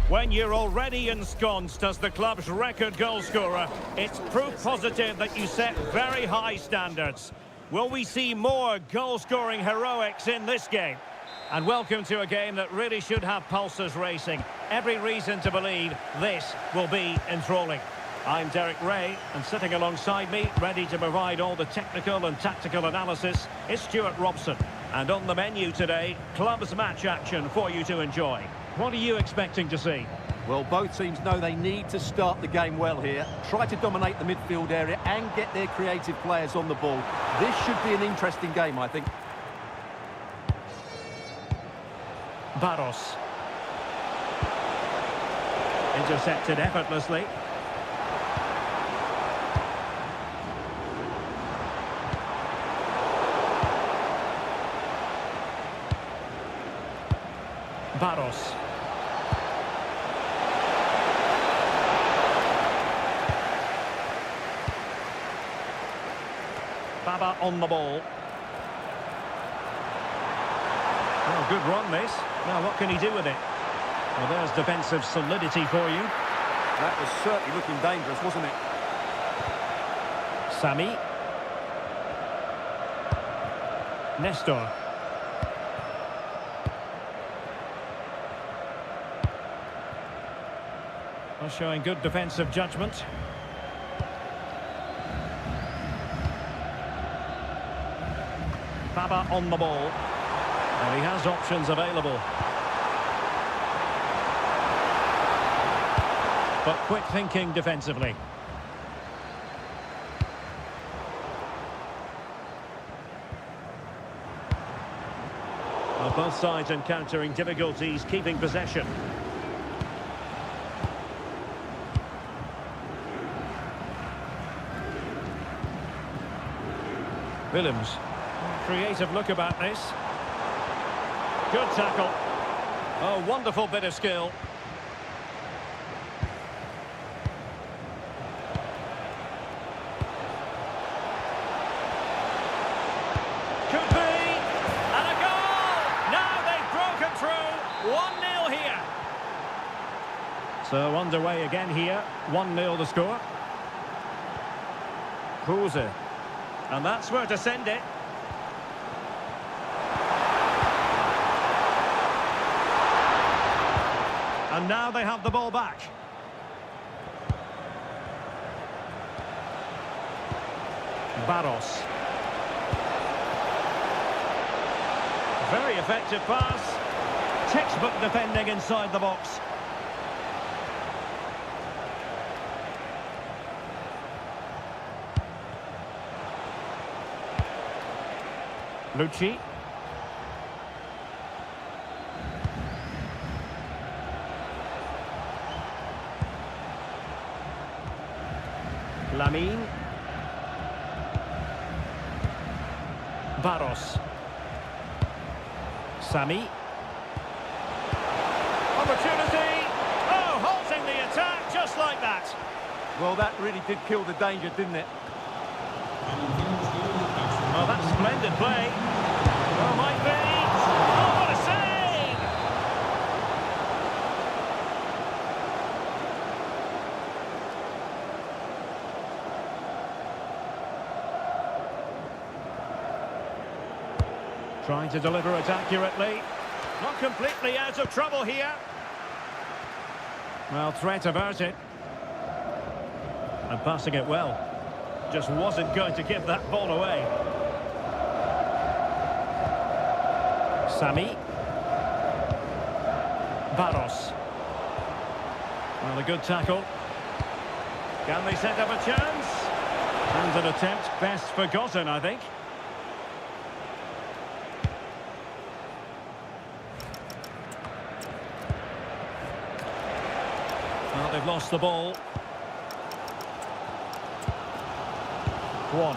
When you're already ensconced as the club's record goalscorer, it's proof positive that you set very high standards. Will we see more goal-scoring heroics in this game? And welcome to a game that really should have pulses racing. Every reason to believe this will be enthralling. I'm Derek Ray, and sitting alongside me, ready to provide all the technical and tactical analysis, is Stuart Robson. And on the menu today, clubs match action for you to enjoy. What are you expecting to see? Well, both teams know they need to start the game well here. Try to dominate the midfield area and get their creative players on the ball. This should be an interesting game, I think. Barros. Intercepted effortlessly. Barros. Baba on the ball. Oh, good run this. Now what can he do with it? Well, there's defensive solidity for you. That was certainly looking dangerous, wasn't it? Sami. Nestor. Well, showing good defensive judgment. Baba on the ball. And he has options available. But quick thinking defensively. Well, both sides encountering difficulties keeping possession. Willems. Creative look about this. Good tackle. Oh, wonderful bit of skill. Could be. And a goal! Now they've broken through. 1-0 here. So underway again here. 1-0 the score. Kruse. And that's where to send it. And now they have the ball back. Barros. Very effective pass. Textbook defending inside the box. Lucci. Lamine. Barros. Sami. Opportunity. Oh, halting the attack just like that. Well, that really did kill the danger, didn't it? Oh, that's splendid play. Well, might be. Oh, what a save! Trying to deliver it accurately. Not completely out of trouble here. Well, threat averted. And passing it well. Just wasn't going to give that ball away. Sami. Barros. Well, a good tackle. Can they set up a chance? And an attempt best forgotten, I think. Well, they've lost the ball. One.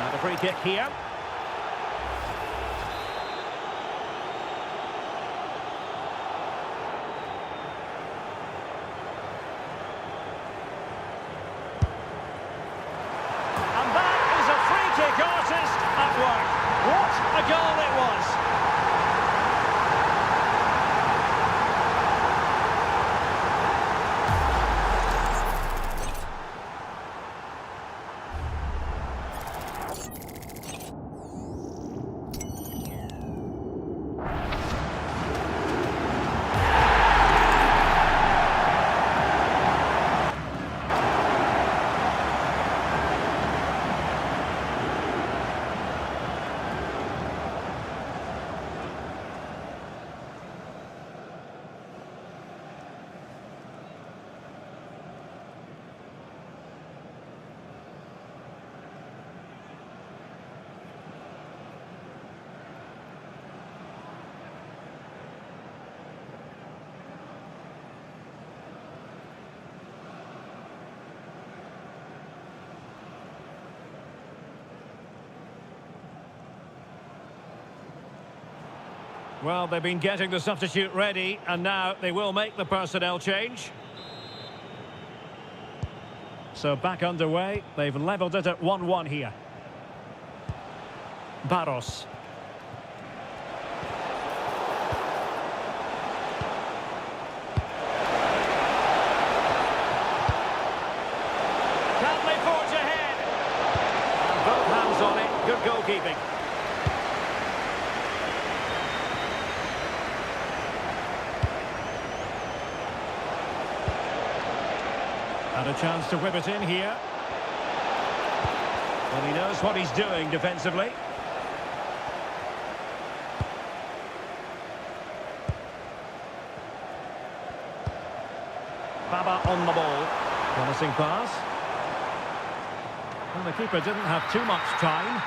And a free kick here. And that is a free kick artist at work. What a goal it was! Well, they've been getting the substitute ready, and now they will make the personnel change. So back underway. They've levelled it at 1-1 here. Barros. Can they forge ahead? And both hands on it. Good goalkeeping. And a chance to whip it in here. Well, he knows what he's doing defensively. Baba on the ball. Promising pass. Well, the keeper didn't have too much time.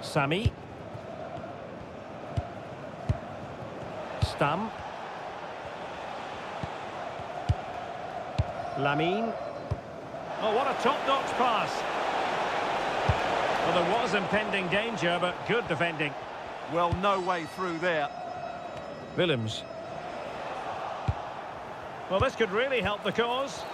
Sami. Stam. Lamine. Oh, what a top-notch pass. Well, there was impending danger, but good defending. Well, no way through there. Willems. Well, this could really help the cause.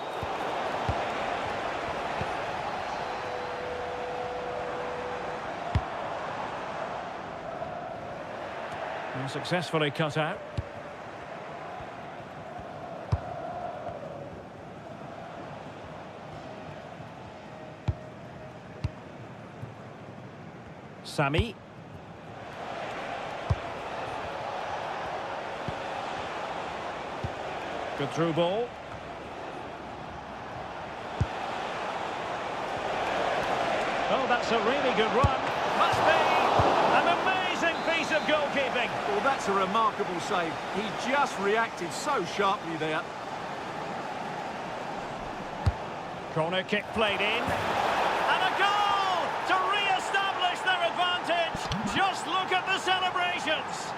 And successfully cut out. Sami. Good through ball. Oh, that's a really good run. Must be an amazing piece of goalkeeping. Well, that's a remarkable save. He just reacted so sharply there. Corner kick played in. And a goal to re-establish their advantage. Just look at the celebrations.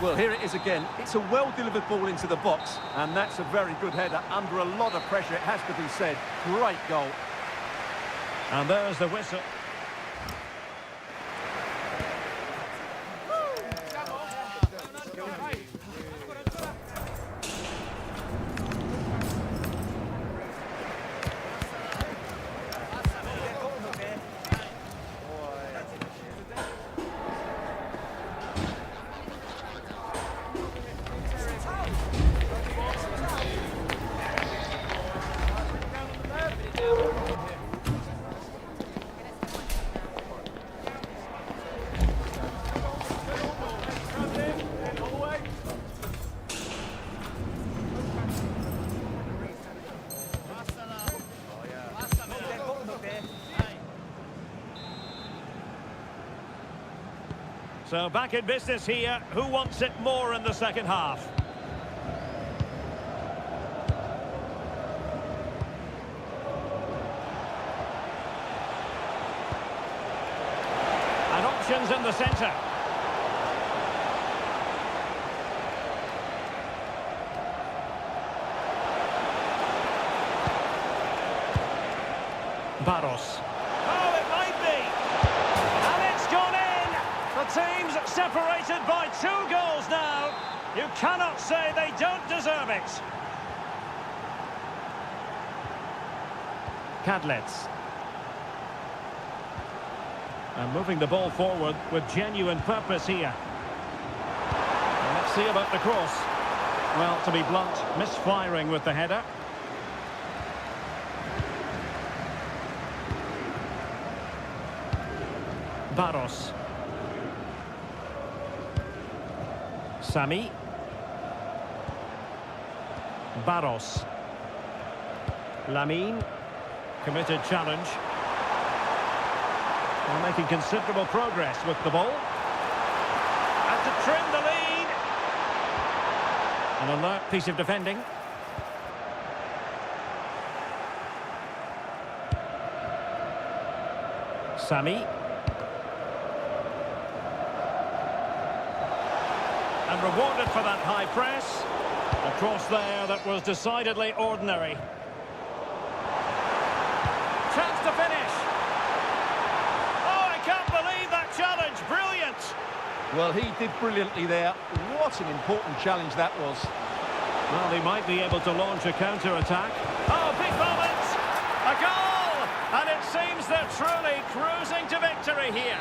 Well, here it is again. It's a well-delivered ball into the box, and that's a very good header. Under a lot of pressure, it has to be said. Great goal. And there's the whistle. So back in business here. Who wants it more in the second half? And options in the centre. Barros. Oh, it might be. And it's gone in. The team's separated by 2 goals now. You cannot say they don't deserve it. Cadlets. And moving the ball forward with genuine purpose here. And let's see about the cross. Well, to be blunt, misfiring with the header. Barros. Sami. Barros. Lamine. Committed challenge. They're making considerable progress with the ball. And to trim the lead. An alert piece of defending. Sami. And rewarded for that high press. A cross there that was decidedly ordinary. Chance to finish. Oh, I can't believe Well, he did brilliantly there. What an important challenge that was. Well, he might be able to launch a counter-attack. Oh, big moment! A goal! And it seems they're truly cruising to victory here.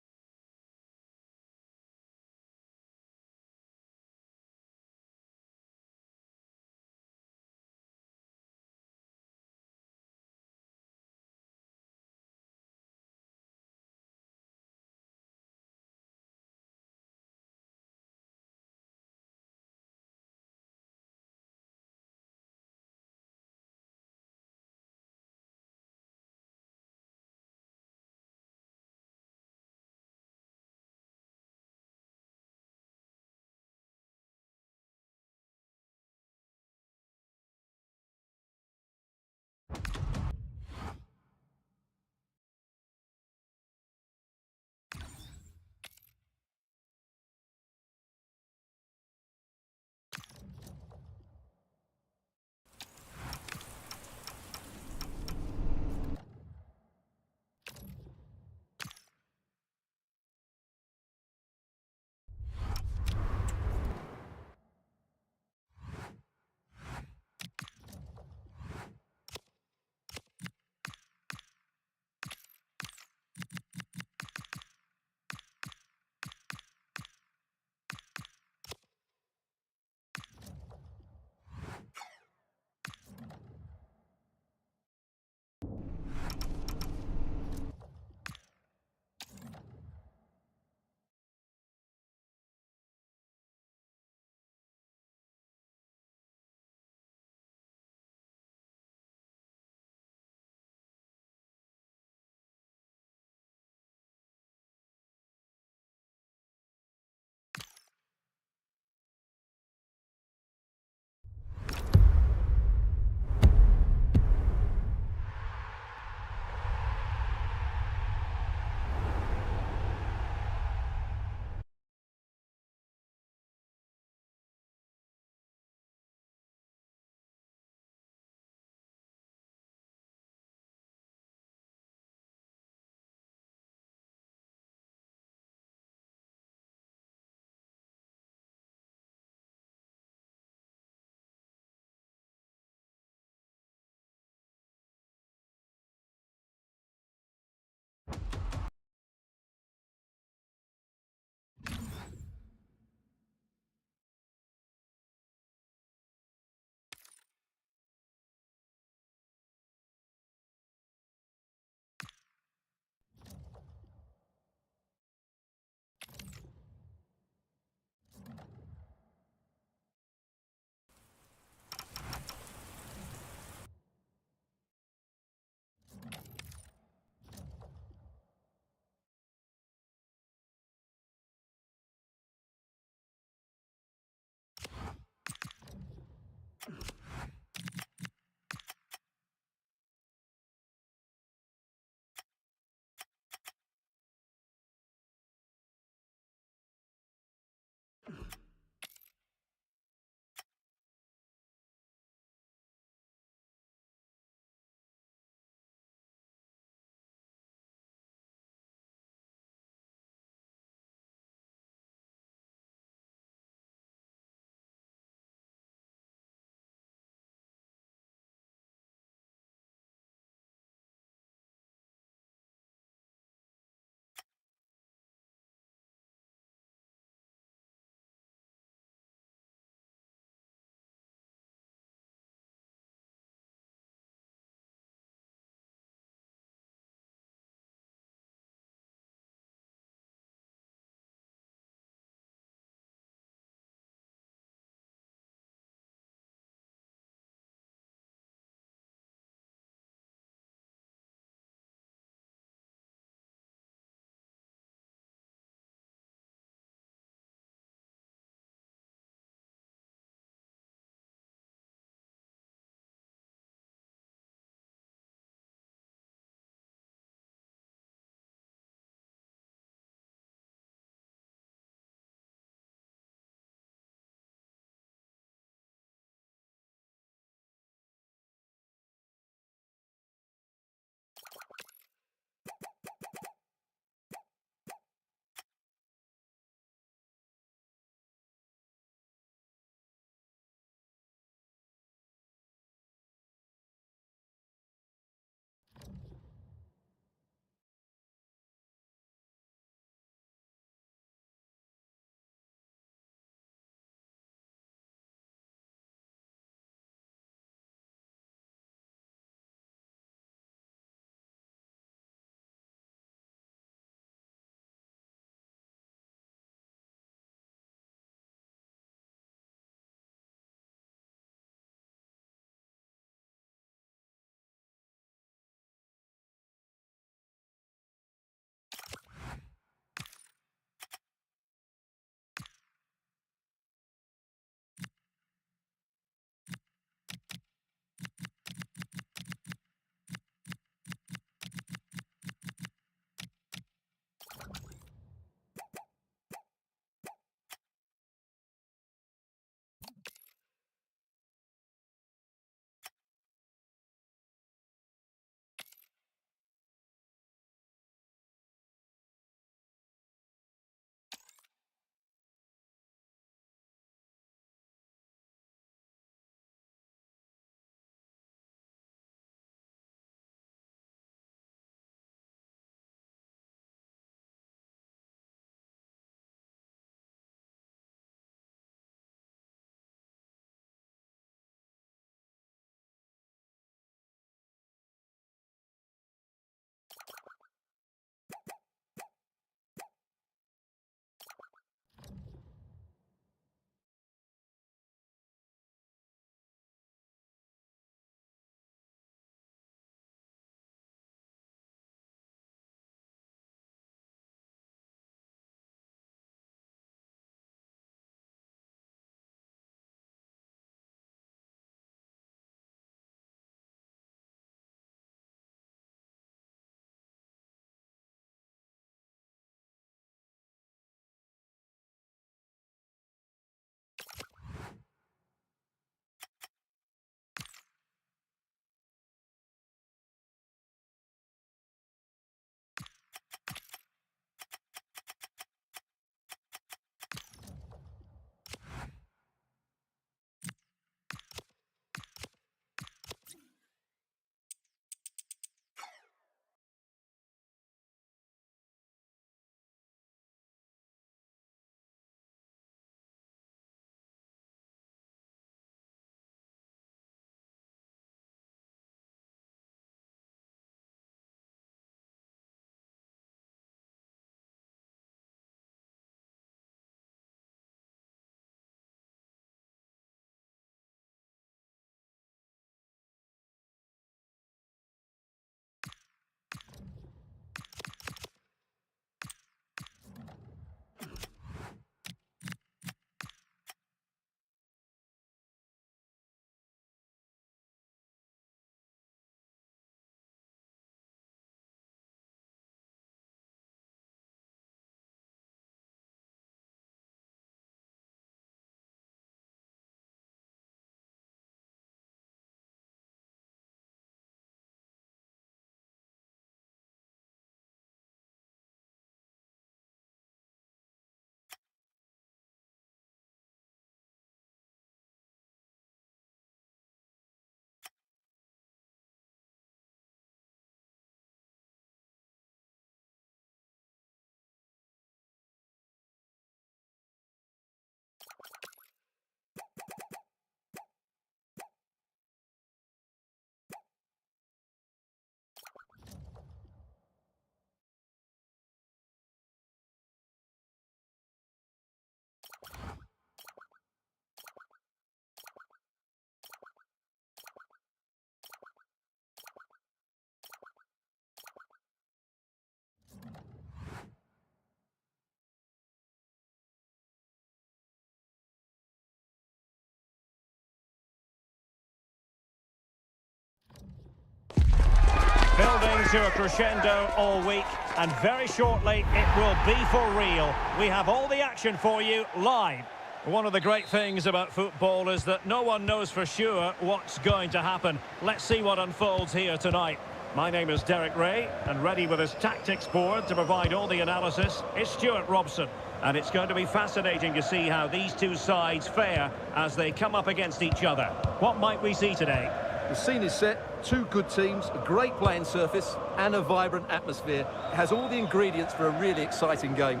to a crescendo all week, and very shortly it will be for real. We have all the action for you live. One of the great things about football is that no one knows for sure what's going to happen. Let's see what unfolds here tonight. My name is Derek Ray, and ready with his tactics board to provide all the analysis is Stuart Robson. And it's going to be fascinating to see how these two sides fare as they come up against each other. What might we see today? The scene is set, two good teams, a great playing surface and a vibrant atmosphere. It has all the ingredients for a really exciting game.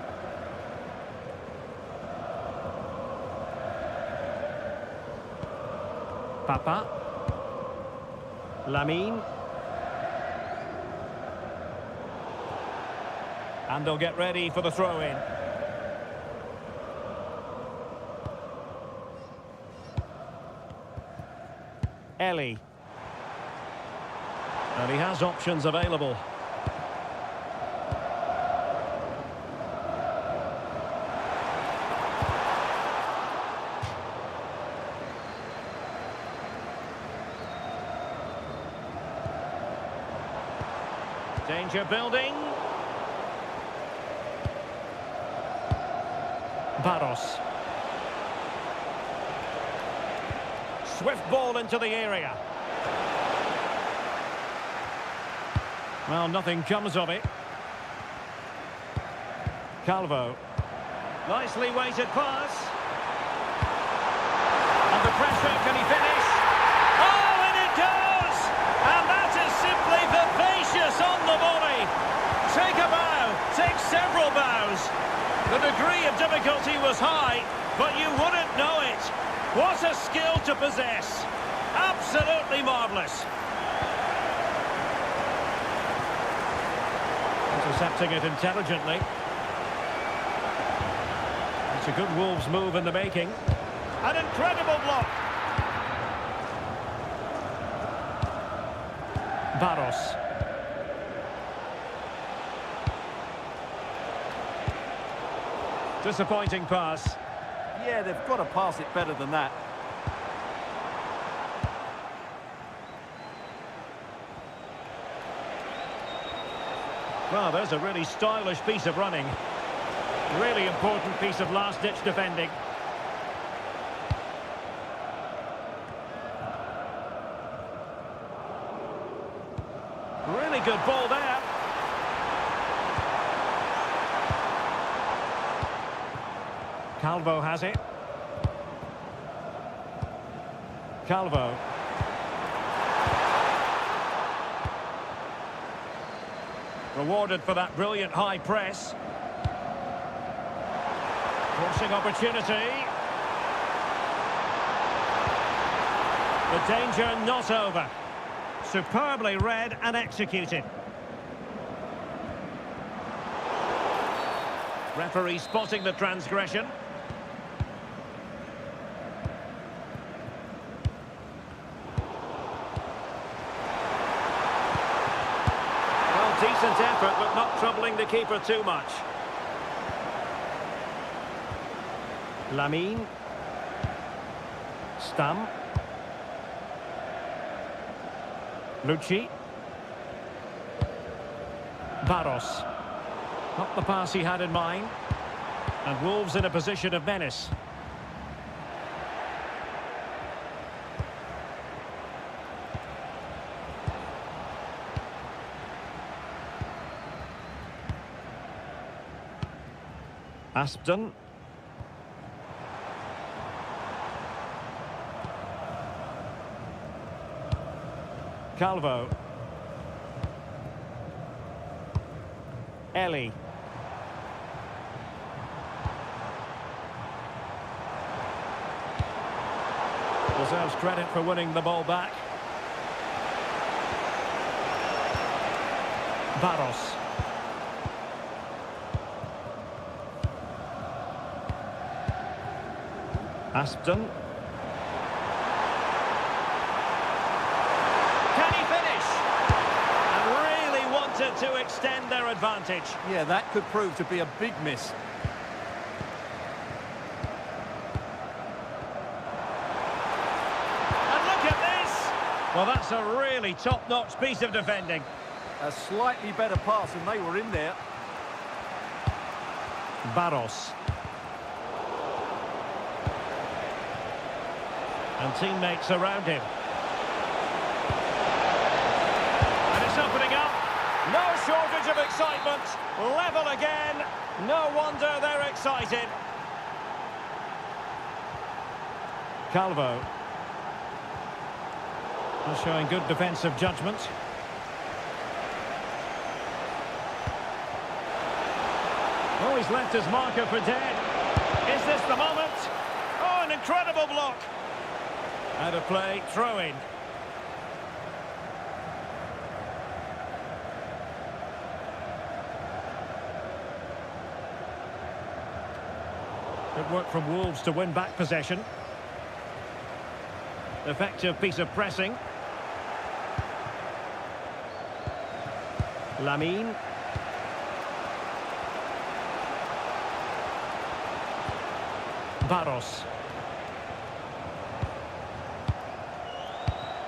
Papa. Lamine. And they'll get ready for the throw-in. Ellie. And he has options available. Danger building. Barros. Swift ball into the area. Well, nothing comes of it. Calvo. Nicely weighted pass. Under pressure, can he finish? Oh, and it goes! And that is simply vivacious on the volley. Take a bow, take several bows. The degree of difficulty was high, but you wouldn't know it. What a skill to possess. Absolutely marvellous. Intercepting it intelligently. It's a good Wolves move in the making. An incredible block. Barros. Disappointing pass. Yeah, they've got to pass it better than that. Well, there's a really stylish piece of running. Really important piece of last-ditch defending. Really good ball there. Calvo has it. Calvo. Rewarded for that brilliant high press. Crossing opportunity. The danger not over. Superbly read and executed. Referee spotting the transgression. Well, decent effort, but not troubling the keeper too much. Lamine. Stam. Lucci. Barros. Not the pass he had in mind. And Wolves in a position of menace. Aspden. Calvo. Ellie. Deserves credit for winning the ball back. Barros. Aspden. Can he finish? And really wanted to extend their advantage. Yeah, that could prove to be a big miss. And look at this! Well, that's a really top-notch piece of defending. A slightly better pass and they were in there. Barros. And teammates around him. And it's opening up. No shortage of excitement. Level again. No wonder they're excited. Calvo. Showing good defensive judgment. Oh, he's left his marker for dead. Is this the moment? Oh, an incredible block. Out of play, throw in. Good work from Wolves to win back possession. Effective piece of pressing. Lamine. Barros.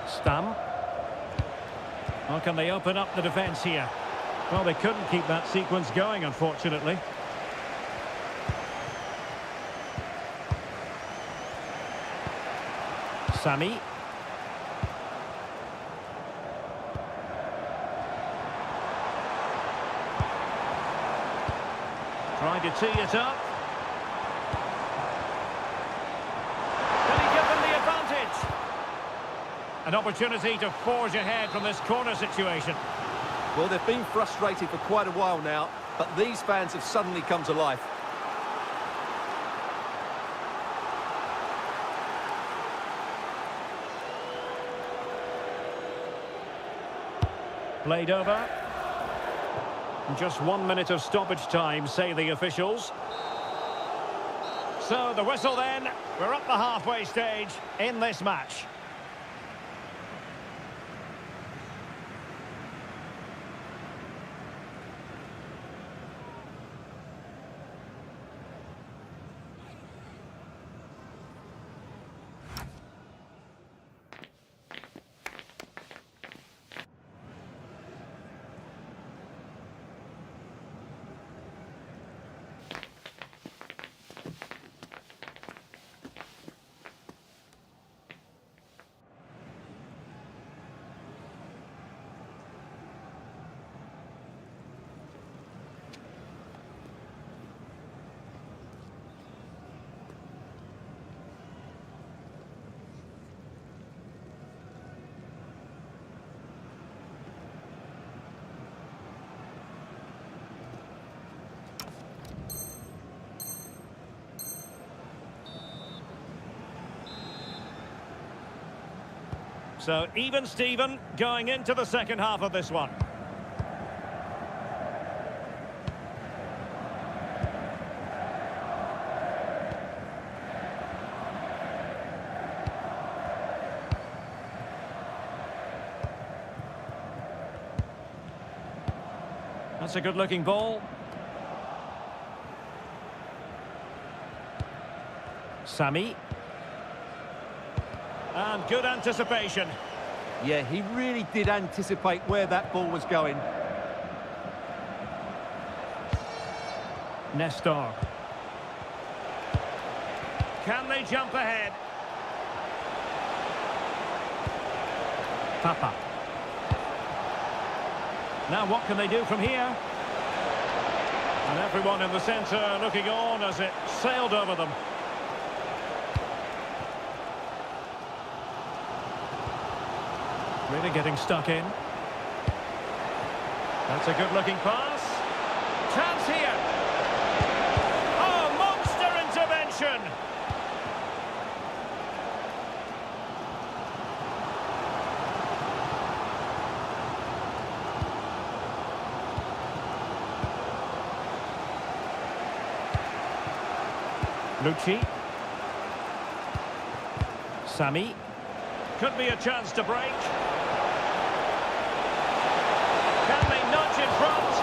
Stam. How can they open up the defence here? Well, they couldn't keep that sequence going, unfortunately. Sami. Trying to tee it up. Can he give them the advantage? An opportunity to forge ahead from this corner situation. Well, they've been frustrated for quite a while now, but these fans have suddenly come to life. Played over. Just 1 minute of stoppage time, say the officials. So the whistle then. We're up the halfway stage in this match. So even Steven going into the second half of this one. That's a good-looking ball. Sami. And good anticipation. Yeah, he really did anticipate where that ball was going. Nestor. Can they jump ahead? Papa. Now what can they do from here? And everyone in the centre looking on as it sailed over them. Really getting stuck in. That's a good-looking pass. Chance here. Oh, monster intervention. Lucci. Sami. Could be a chance to break. Can they nudge in front?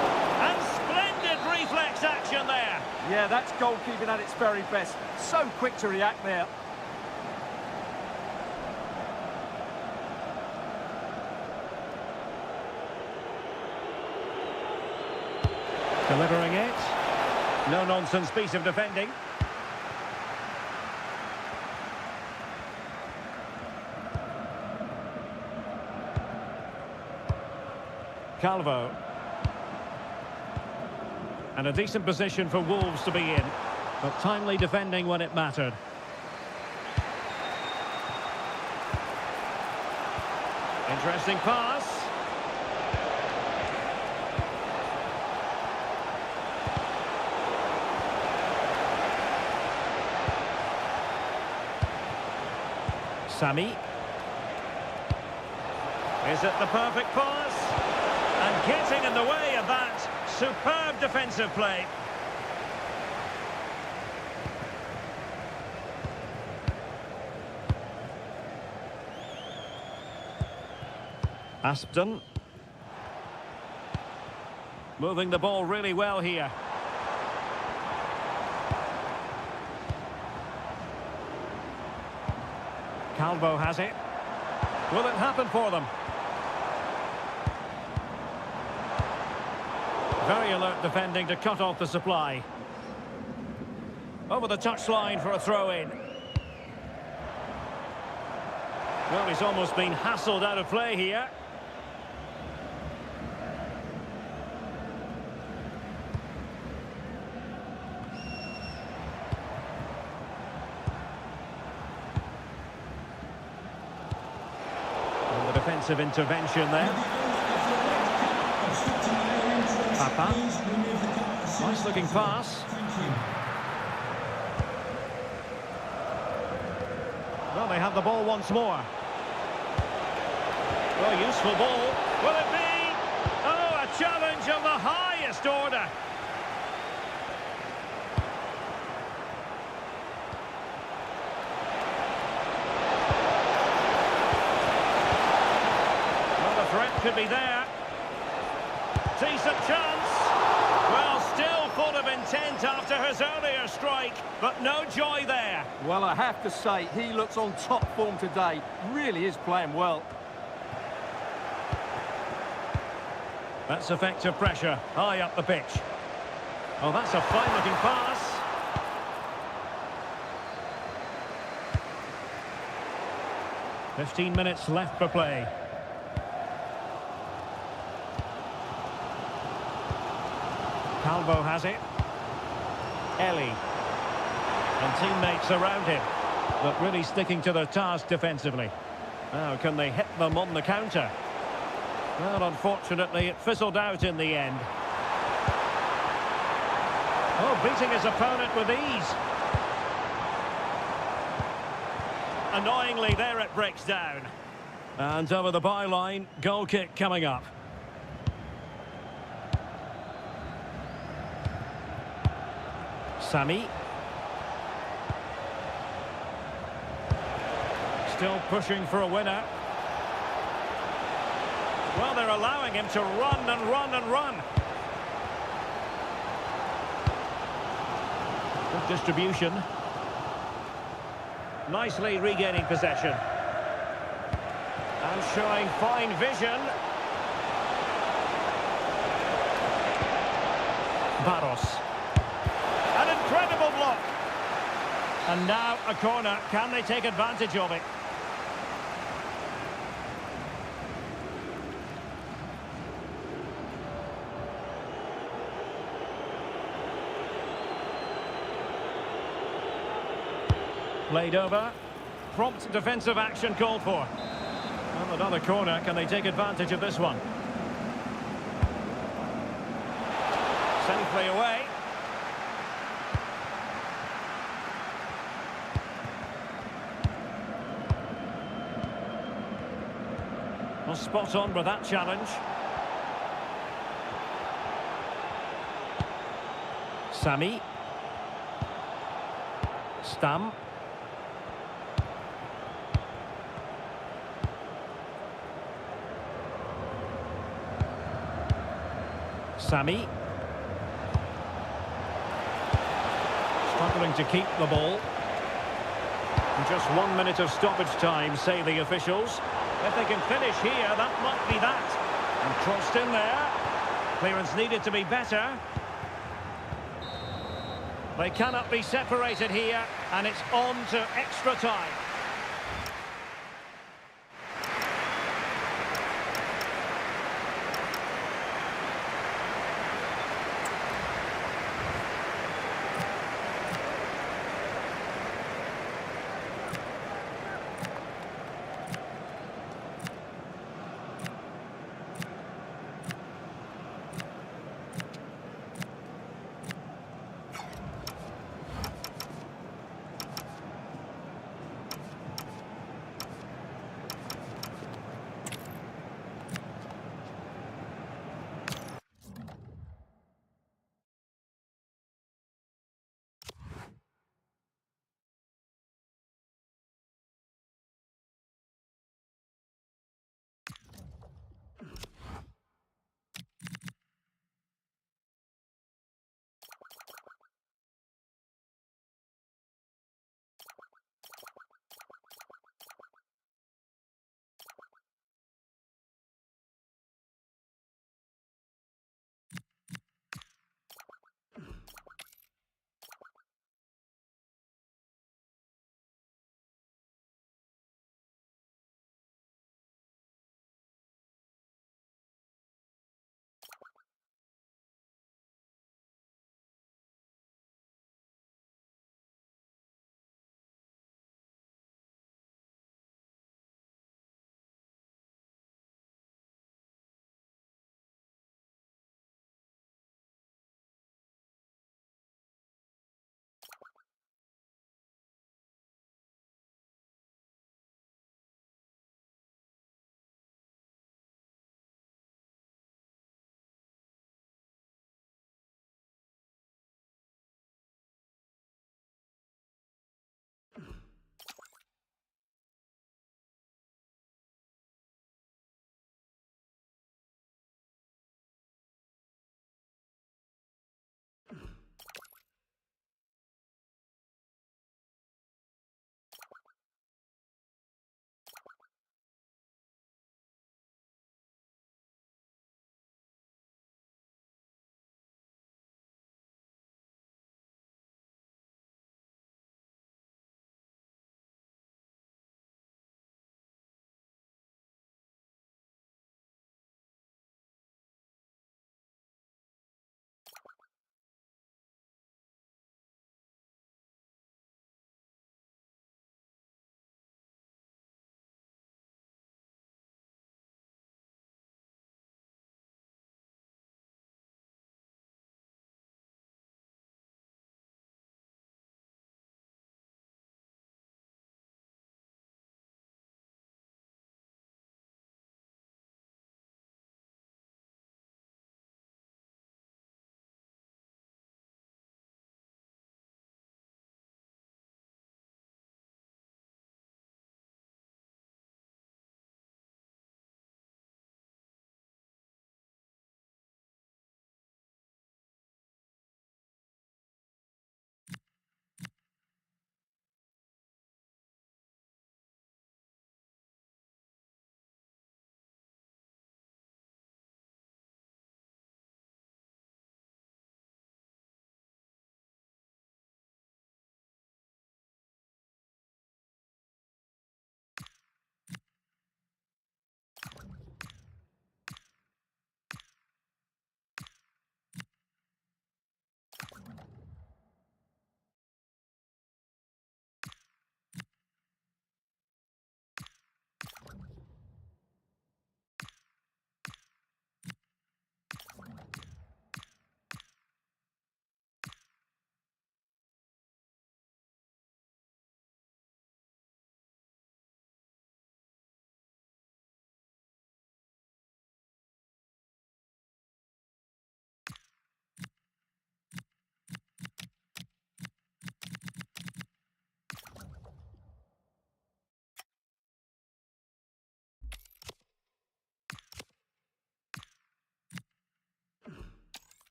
And splendid reflex action there. Yeah, that's goalkeeping at its very best. So quick to react there. Delivering it. No-nonsense piece of defending. Calvo. And a decent position for Wolves to be in. But timely defending when it mattered. Interesting pass. Sami. Is it the perfect pass? And getting in the way of that. Superb defensive play. Aspden. Moving the ball really well here. Calvo has it. Will it happen for them? Very alert defending to cut off the supply. Over the touchline for a throw-in. Well, he's almost been hassled out of play here. And the defensive intervention there. Papa. Nice looking pass. Well, they have the ball once more. Well, useful ball. Will it be? Oh, a challenge of the highest order. Well, the threat could be there. Decent chance. Well, still full of intent after his earlier strike, but no joy there. Well, I have to say, he looks on top form today. Really is playing well. That's effective pressure, high up the pitch. Oh, that's a fine-looking pass. "15 minutes left for play. Calvo has it. Eli. And teammates around him. But really sticking to their task defensively. Now, can they hit them on the counter? Well, unfortunately, it fizzled out in the end. Oh, beating his opponent with ease. Annoyingly, there it breaks down. And over the byline, goal kick coming up. Sami. Still pushing for a winner. Well, they're allowing him to run and run and run. Good distribution. Nicely regaining possession. And showing fine vision. Barros. An incredible block. And now a corner. Can they take advantage of it? Played over. Prompt defensive action called for. Well, another corner. Can they take advantage of this one? Safely away. Well, spot on with that challenge. Sami. Stam. Sami. Struggling to keep the ball. And just 1 minute of stoppage time, say the officials. If they can finish here, that might be that. And crossed in there. Clearance needed to be better. They cannot be separated here, and it's on to extra time.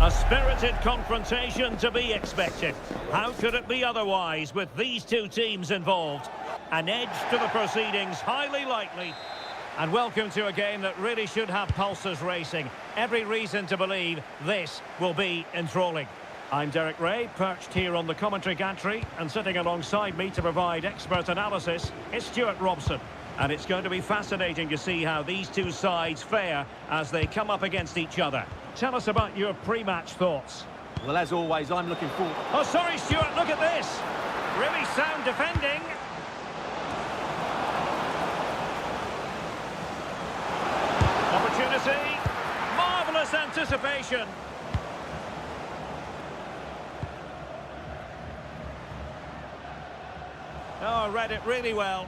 A spirited confrontation to be expected. How could it be otherwise with these two teams involved? An edge to the proceedings, highly likely. And welcome to a game that really should have pulses racing. Every reason to believe this will be enthralling. I'm Derek Ray, perched here on the commentary gantry, and sitting alongside me to provide expert analysis is Stuart Robson. And it's going to be fascinating to see how these two sides fare as they come up against each other. Tell us about your pre-match thoughts. Well, as always, I'm looking forward... Oh, sorry, Stuart, look at this. Really sound defending. Opportunity. Marvellous anticipation. Oh, read it really well.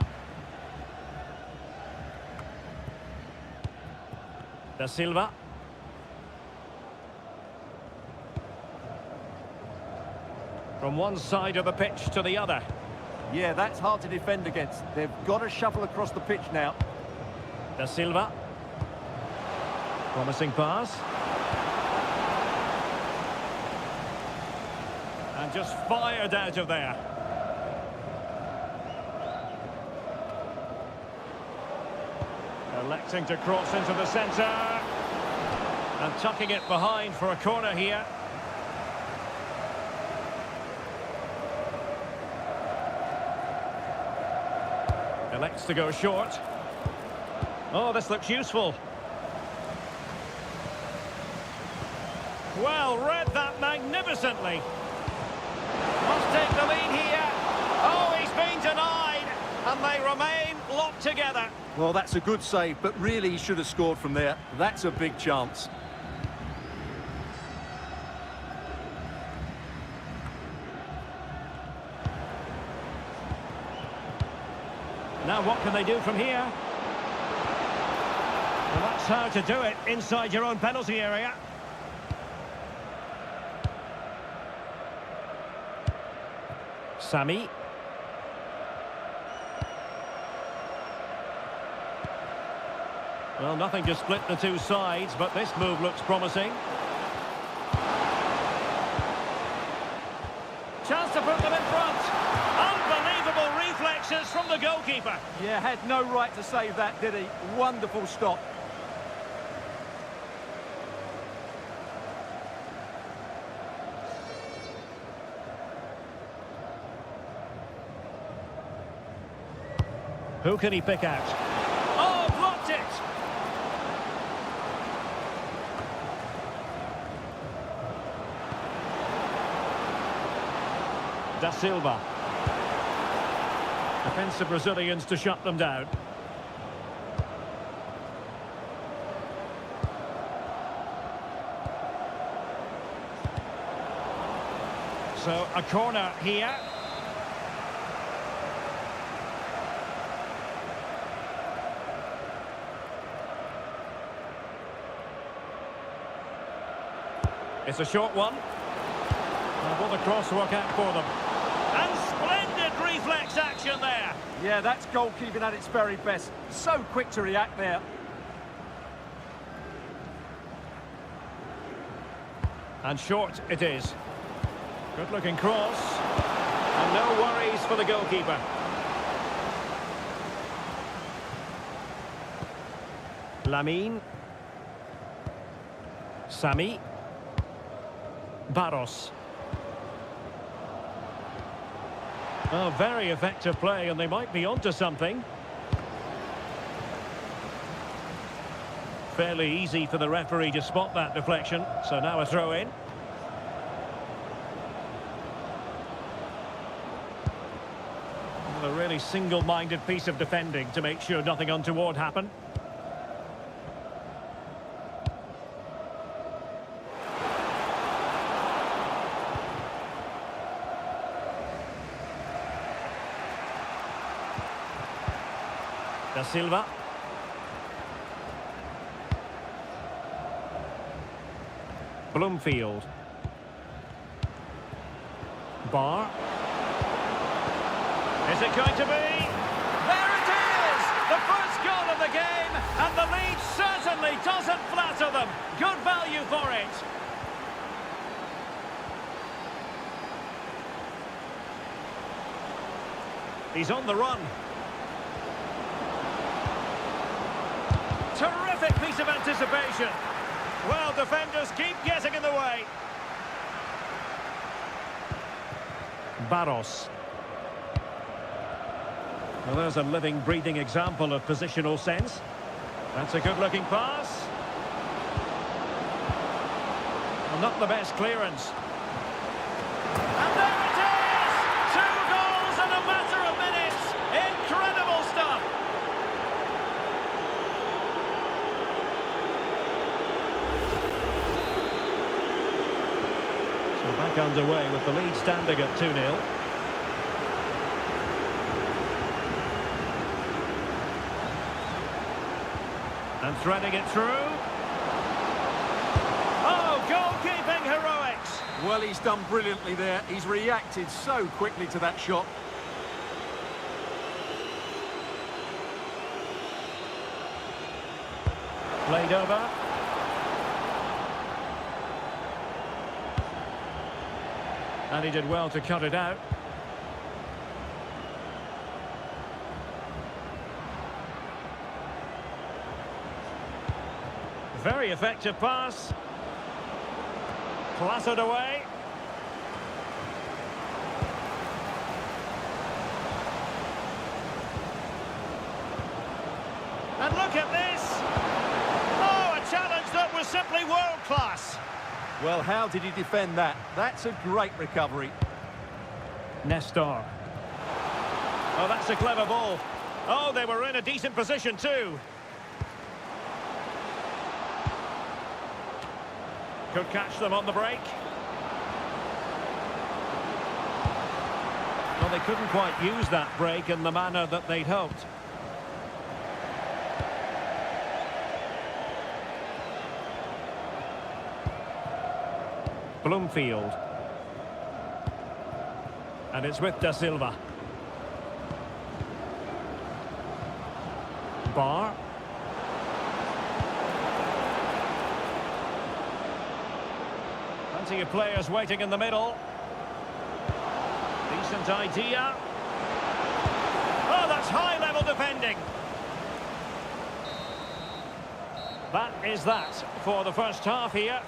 Da Silva. From one side of the pitch to the other. Yeah, that's hard to defend against. They've got to shuffle across the pitch now. Da Silva. Promising pass. And just fired out of there. Electing to cross into the centre. And tucking it behind for a corner here. Elects to go short. Oh, this looks useful. Well, read that magnificently. Must take the lead here. Oh, he's been denied. And they remain locked together. Well, that's a good save, but really he should have scored from there. That's a big chance. Now what can they do from here? Well, that's how to do it inside your own penalty area. Sami. Well, nothing to split the two sides, but this move looks promising. Chance to put them in front. Unbelievable reflexes from the goalkeeper. Yeah, had no right to save that, did he? Wonderful stop. Who can he pick out? Oh, blocked it! Da Silva. Defensive Brazilians to shut them down. So, a corner here. It's a short one. And will the cross work out for them? And splendid reflex action there. Yeah, that's goalkeeping at its very best. So quick to react there. And short it is. Good looking cross. And no worries for the goalkeeper. Lamine. Sami. Barros. Oh, very effective play, and they might be onto something. Fairly easy for the referee to spot that deflection, so now a throw in. A really single-minded piece of defending to make sure nothing untoward happened. Da Silva. Bloomfield. Bar. Is it going to be? There it is! The first goal of the game, and the lead certainly doesn't flatter them. Good value for it. He's on the run. Terrific piece of anticipation. Well, defenders keep getting in the way. Barros. Well, there's a living, breathing example of positional sense. That's a good-looking pass. Well, not the best clearance. And there it is! 2 goals in a matter of minutes. Incredible stuff. So back underway with the lead standing at 2-0. And threading it through. Oh, goalkeeping heroics. Well, he's done brilliantly there. He's reacted so quickly to that shot. Played over. And he did well to cut it out. Very effective pass. Clattered away. And look at this. Oh, a challenge that was simply world class. Well, how did he defend that? That's a great recovery. Nestor. Oh, that's a clever ball. Oh, they were in a decent position too. Could catch them on the break. Well, they couldn't quite use that break in the manner that they'd hoped. Bloomfield. And it's with Da Silva. Barr. Plenty of players waiting in the middle. Decent idea. Oh, that's high-level defending. That is that for the first half here.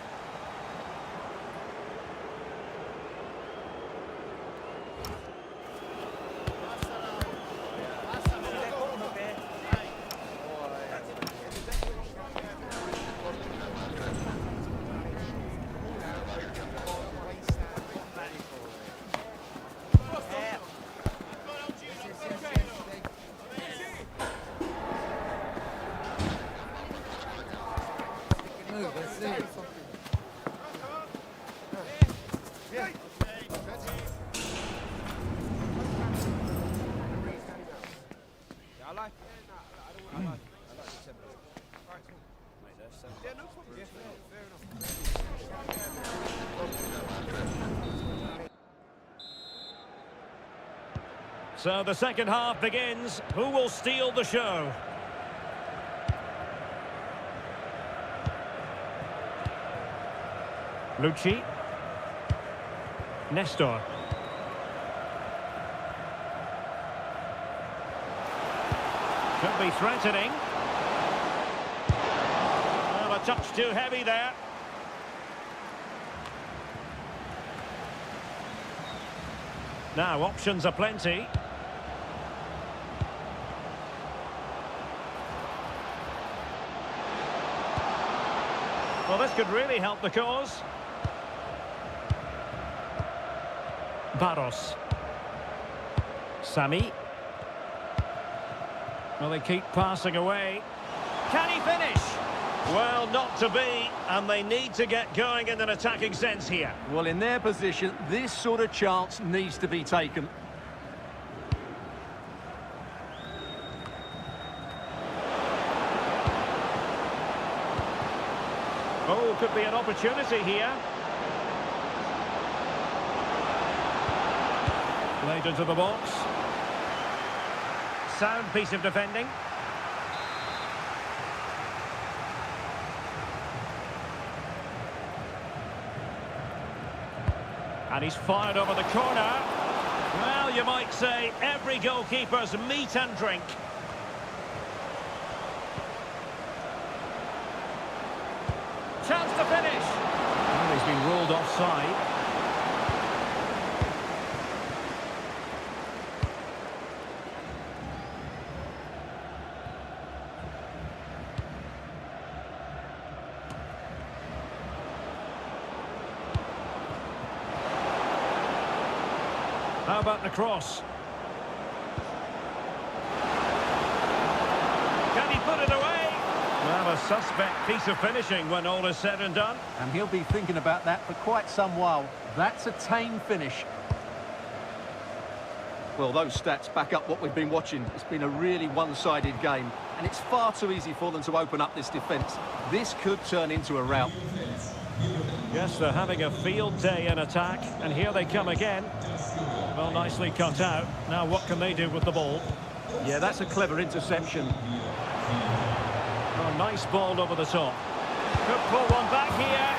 So the second half begins. Who will steal the show? Lucci. Nestor. Could be threatening. Well, a touch too heavy there. Now, options are plenty. Well, this could really help the cause. Barros. Sami. Well, they keep passing away. Can he finish? Well, not to be, and they need to get going in an attacking sense here. Well, in their position, this sort of chance needs to be taken. Oh, could be an opportunity here. Played into the box. Sound piece of defending. And he's fired over the corner. Well, you might say, every goalkeeper's meat and drink. Chance to finish. Well, he's been ruled offside. How about the cross? Can he put it away? Well, a suspect piece of finishing when all is said and done. And he'll be thinking about that for quite some while. That's a tame finish. Well, those stats back up what we've been watching. It's been a really one-sided game, and it's far too easy for them to open up this defence. This could turn into a rout. Yes, they're having a field day in attack, and here they come again. Well, nicely cut out. Now what can they do with the ball? Yeah, that's a clever interception. Oh, nice ball over the top. Could pull one back here.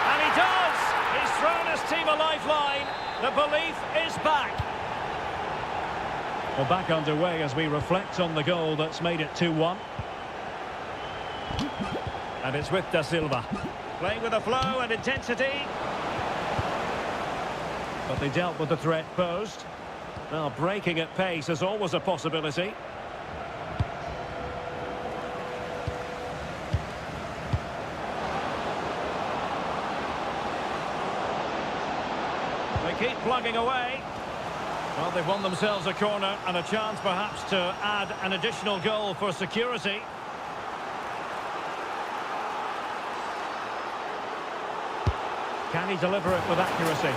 And he does! He's thrown his team a lifeline. The belief is back. Well, back underway as we reflect on the goal that's made it 2-1. And it's with Da Silva. Playing with a flow and intensity. But they dealt with the threat posed. Now, breaking at pace is always a possibility. They keep plugging away. Well, they've won themselves a corner and a chance perhaps to add an additional goal for security. Can he deliver it with accuracy?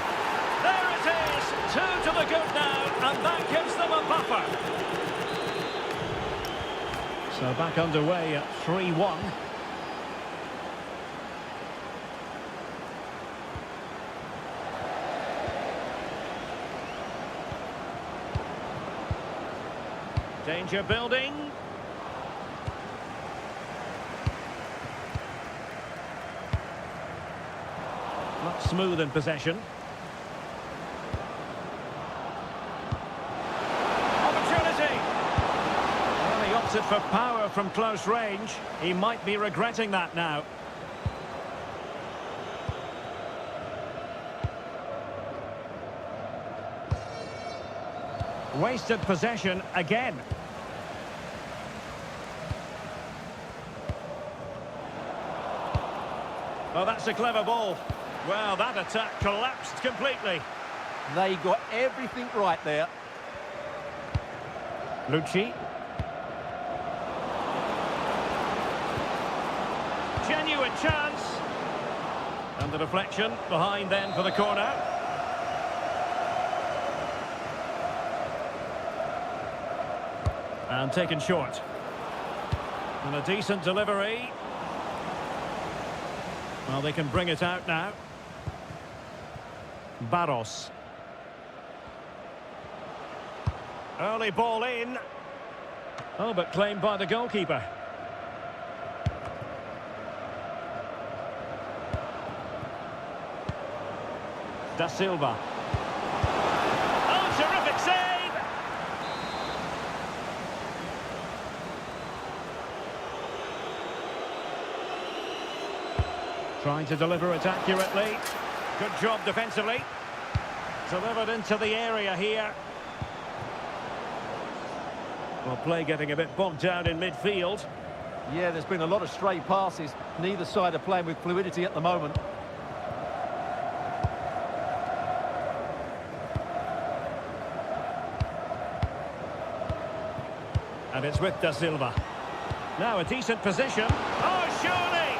There it is! 2 to the good now, and that gives them a buffer. So back underway at 3-1. Danger building. Not smooth in possession. Opportunity! Well, he opted for power from close range. He might be regretting that now. Wasted possession again. Well, that's a clever ball. Well, that attack collapsed completely. They got everything right there. Lucci. Genuine chance. And the deflection behind then for the corner. And taken short. And a decent delivery. Well, they can bring it out now. Barros. Early ball in. Oh, but claimed by the goalkeeper. Da Silva. Oh, terrific save! Trying to deliver it accurately. Good job defensively. Delivered into the area here. Well, play getting a bit bogged down in midfield. Yeah, there's been a lot of stray passes. Neither side are playing with fluidity at the moment. And it's with Da Silva. Now a decent position. Oh, surely!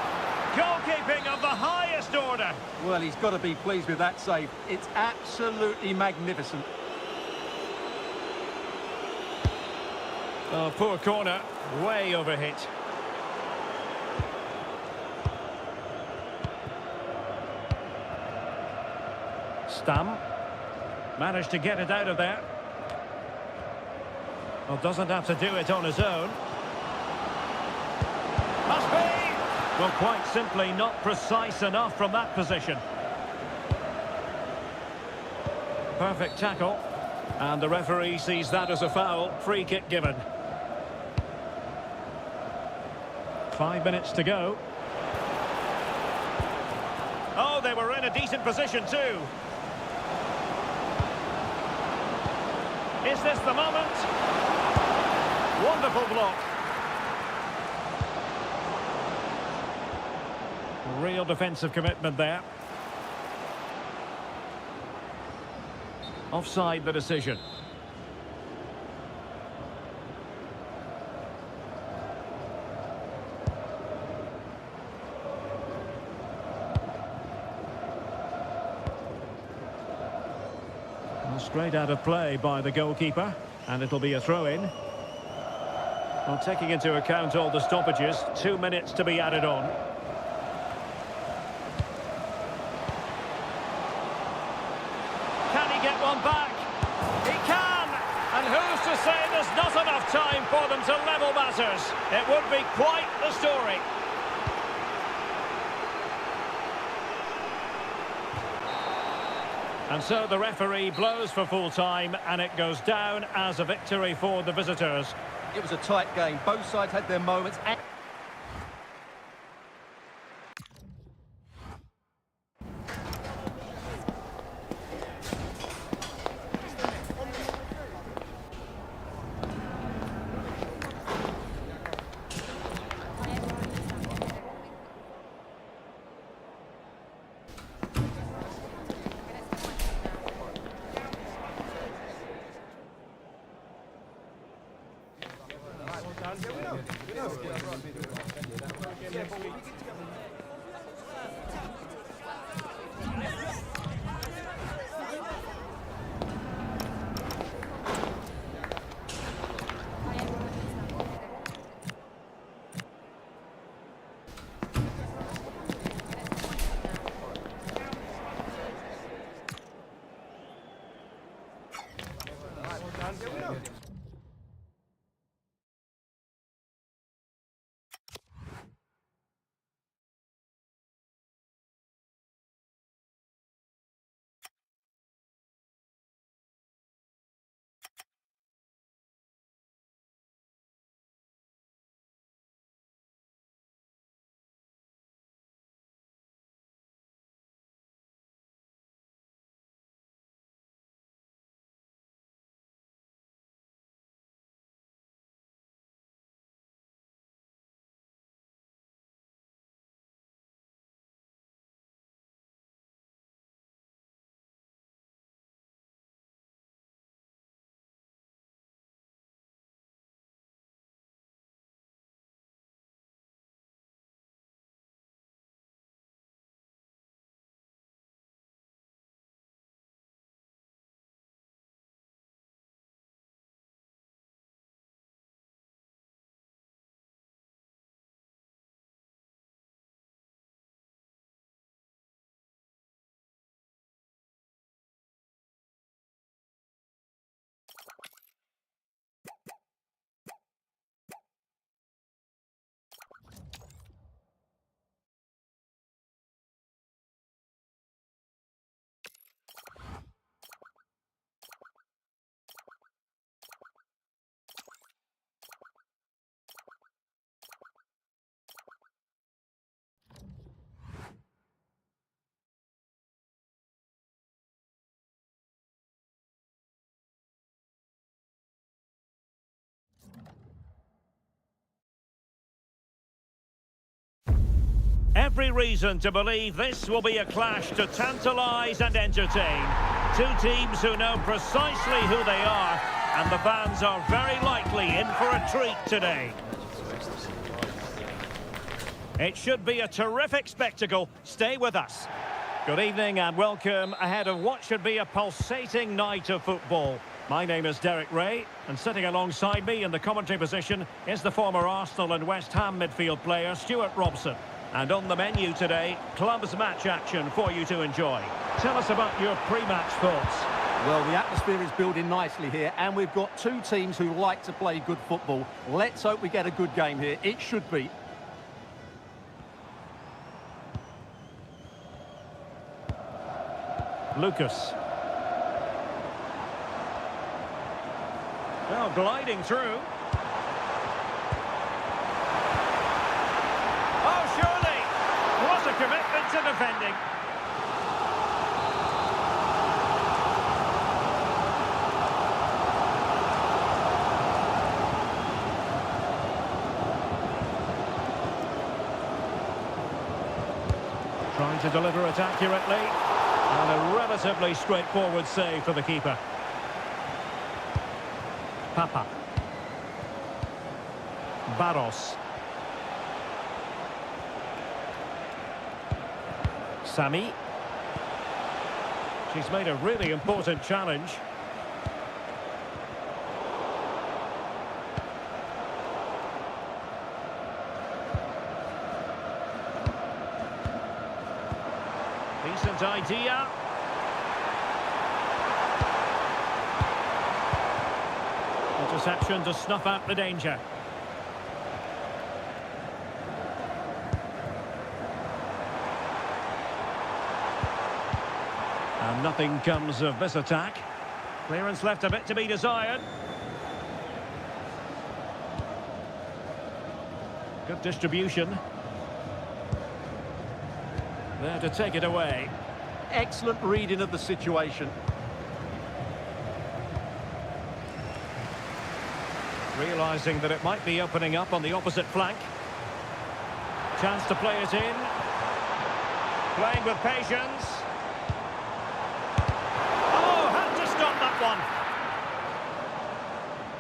Goalkeeping of the highest order. Well, he's got to be pleased with that save. It's absolutely magnificent. Oh, poor corner. Way overhit. Stam. Managed to get it out of there. Well, doesn't have to do it on his own. Must be! Well, quite simply not precise enough from that position. Perfect tackle. And the referee sees that as a foul. Free kick given. 5 minutes to go. Oh, they were in a decent position too. Is this the moment? Wonderful block. Real defensive commitment there. Offside the decision. Well, straight out of play by the goalkeeper, and it'll be a throw-in. Well, taking into account all the stoppages, 2 minutes to be added on. Can he get one back? He can! And who's to say there's not enough time for them to level matters? It would be quite the story. And so the referee blows for full time, and it goes down as a victory for the visitors. It was a tight game. Both sides had their moments. Every reason to believe this will be a clash to tantalise and entertain. Two teams who know precisely who they are, and the fans are very likely in for a treat today. It should be a terrific spectacle. Stay with us. Good evening and welcome ahead of what should be a pulsating night of football. My name is Derek Ray, and sitting alongside me in the commentary position is the former Arsenal and West Ham midfield player Stuart Robson. And on the menu today, clubs match action for you to enjoy. Tell us about your pre-match thoughts. Well, the atmosphere is building nicely here, and we've got two teams who like to play good football. Let's hope we get a good game here. It should be. Lucas. Well, gliding through. Oh, surely! What a commitment to defending. Trying to deliver it accurately. And a relatively straightforward save for the keeper. Papa. Barros. Sami. She's made a really important challenge. Decent idea. Interception to snuff out the danger. And nothing comes of this attack. Clearance left a bit to be desired. Good distribution. There to take it away. Excellent reading of the situation. Realising that it might be opening up on the opposite flank. Chance to play it in. Playing with patience. Oh, had to stop that one.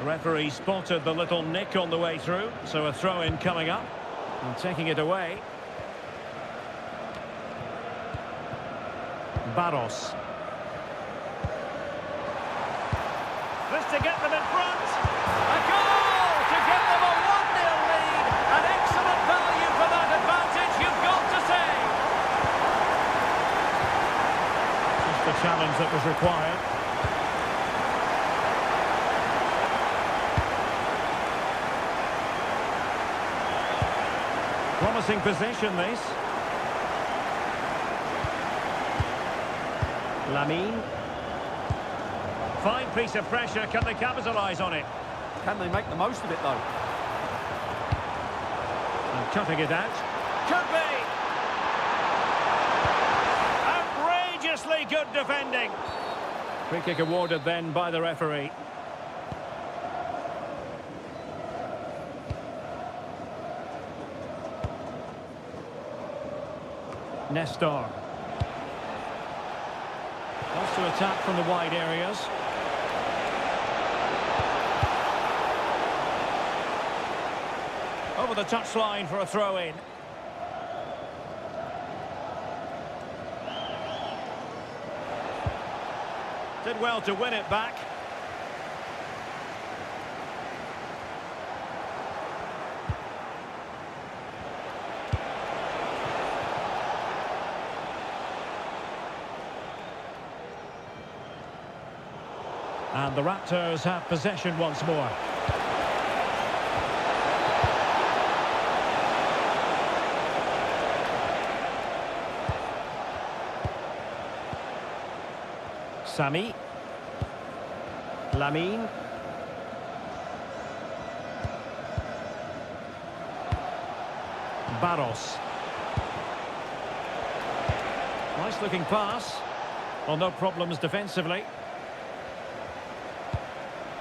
The referee spotted the little nick on the way through, so a throw-in coming up. And taking it away. Barros. This to get them in front. A goal to give them a 1-0 lead. An excellent value for that advantage, you've got to say. Just the challenge that was required. Promising possession, this. Lamine. Fine piece of pressure. Can they capitalise on it? Can they make the most of it, though? And cutting it out. Could be! Outrageously good defending. Free kick awarded then by the referee. Nestor. Wants to attack from the wide areas. Over the touchline for a throw-in. Did well to win it back. And the Raptors have possession once more. Sami. Lamine. Barros. Nice looking pass. Well, no problems defensively.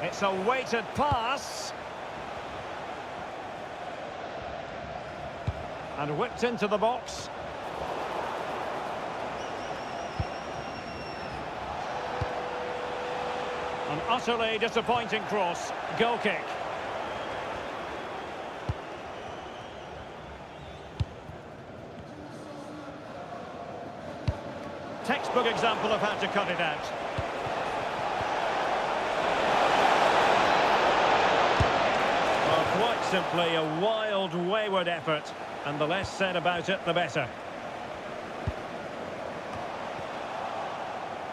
It's a weighted pass. And whipped into the box. An utterly disappointing cross. Goal kick. Textbook example of how to cut it out. Quite simply a wild, wayward effort, and the less said about it, the better.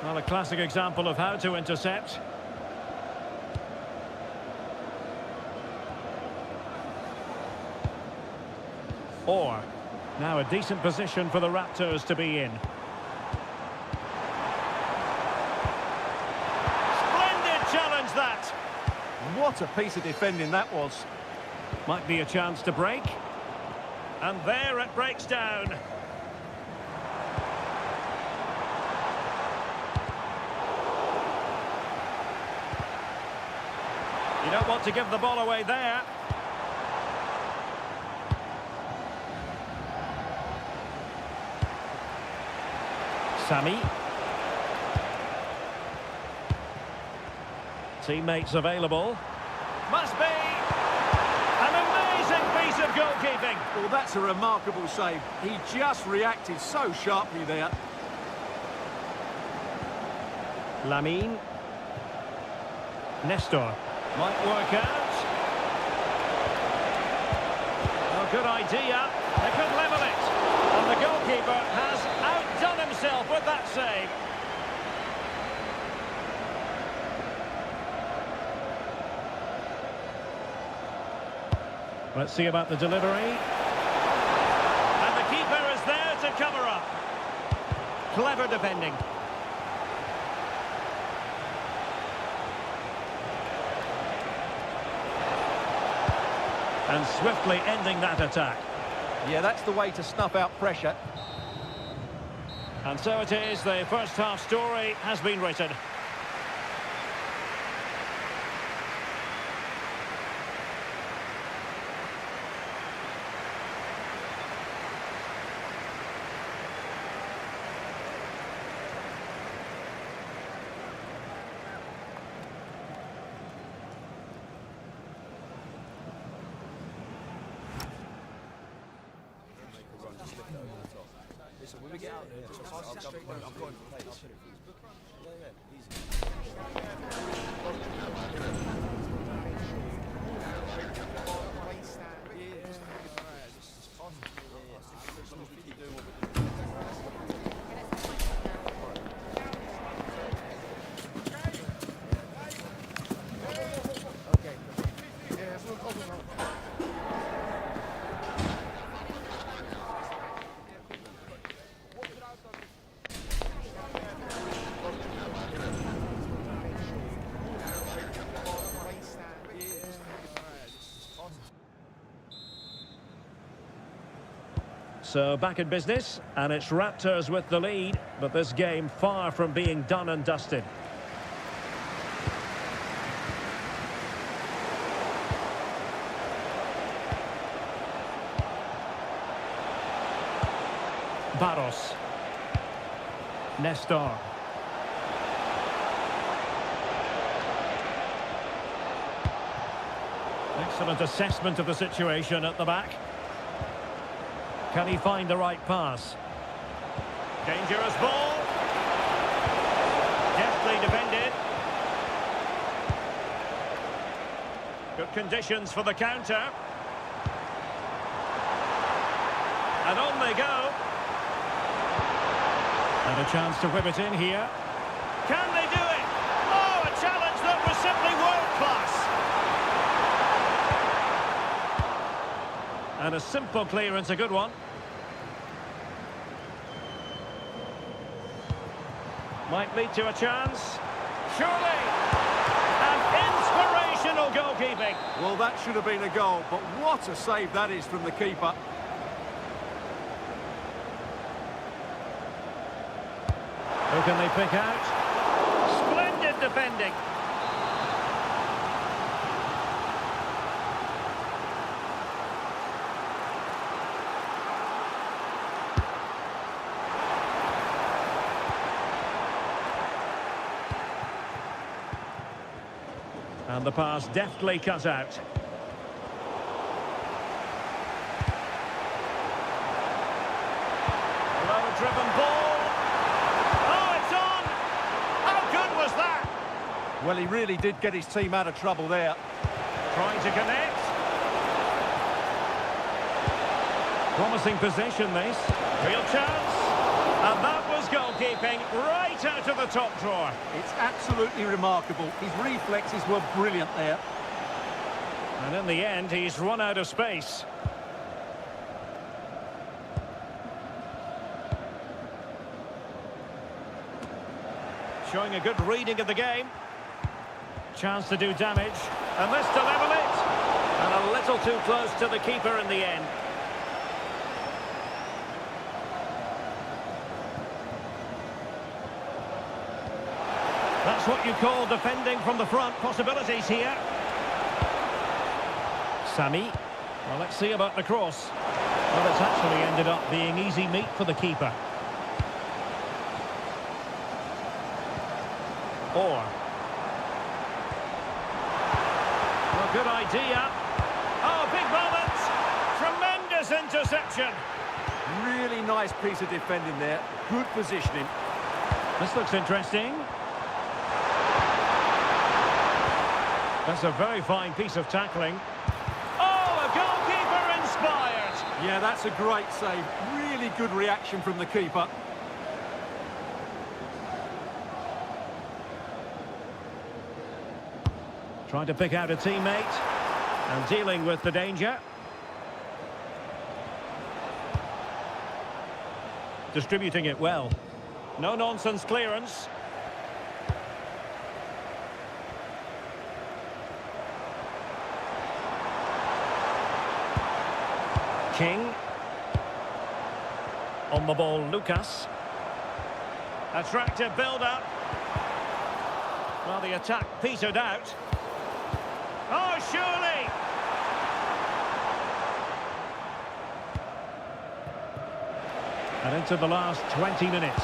Well, a classic example of how to intercept. Or, now a decent position for the Raptors to be in. Splendid challenge, that! What a piece of defending that was. Might be a chance to break. And there it breaks down. You don't want to give the ball away there. Sammy. Teammates available. Must be an amazing piece of goalkeeping. Well, that's a remarkable save. He just reacted so sharply there. Lamine. Nestor. Might work out. Oh, good idea. They could level it. And the goalkeeper has outdone himself with that save. Let's see about the delivery. And the keeper is there to cover up. Clever defending. And swiftly ending that attack. Yeah, that's the way to snuff out pressure. And so it is, the first half story has been written. Listen, when we get out there, just pass it straight down. I'm going to play. I'll put it for you. Yeah, easy. So back in business, and it's Raptors with the lead, but this game far from being done and dusted. Barros. Nestor. Excellent assessment of the situation at the back. Can he find the right pass? Dangerous ball. Deftly defended. Good conditions for the counter. And on they go. And a chance to whip it in here. Can they do it? Oh, a challenge that was simply world class. And a simple clearance, a good one. Might lead to a chance. Surely! And inspirational goalkeeping. Well, that should have been a goal, but what a save that is from the keeper. Who can they pick out? Splendid defending. And the pass deftly cut out. Low-driven ball. Oh, it's on! How good was that? Well, he really did get his team out of trouble there. Trying to connect. Promising possession, this. Real chance. And that was goalkeeping right out of the top drawer. It's absolutely remarkable. His reflexes were brilliant there. And in the end, he's run out of space. Showing a good reading of the game. Chance to do damage. And this to level it. And a little too close to the keeper in the end. That's what you call defending from the front. Possibilities here. Sami. Well, let's see about the cross. Well, it's actually ended up being easy meat for the keeper. Or. Well, good idea. Oh, big moment. Tremendous interception. Really nice piece of defending there. Good positioning. This looks interesting. That's a very fine piece of tackling. Oh, a goalkeeper inspired. Yeah, that's a great save. Really good reaction from the keeper. Trying to pick out a teammate and dealing with the danger. Distributing it well. No-nonsense clearance. King. On the ball, Lucas. Attractive build-up. Well, the attack petered out. Oh, surely! And into the last 20 minutes.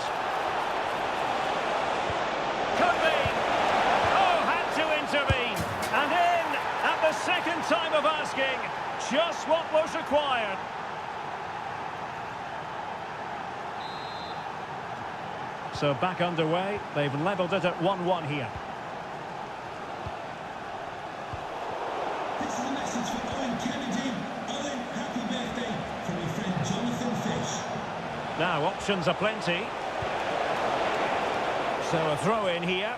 Could be! Oh, had to intervene! And in at the second time of asking. Just what was required. So back underway. They've levelled it at 1-1 here. This is a message for Owen Kennedy. Owen, happy birthday from your friend Jonathan Fish. Now, options are plenty. So a throw in here.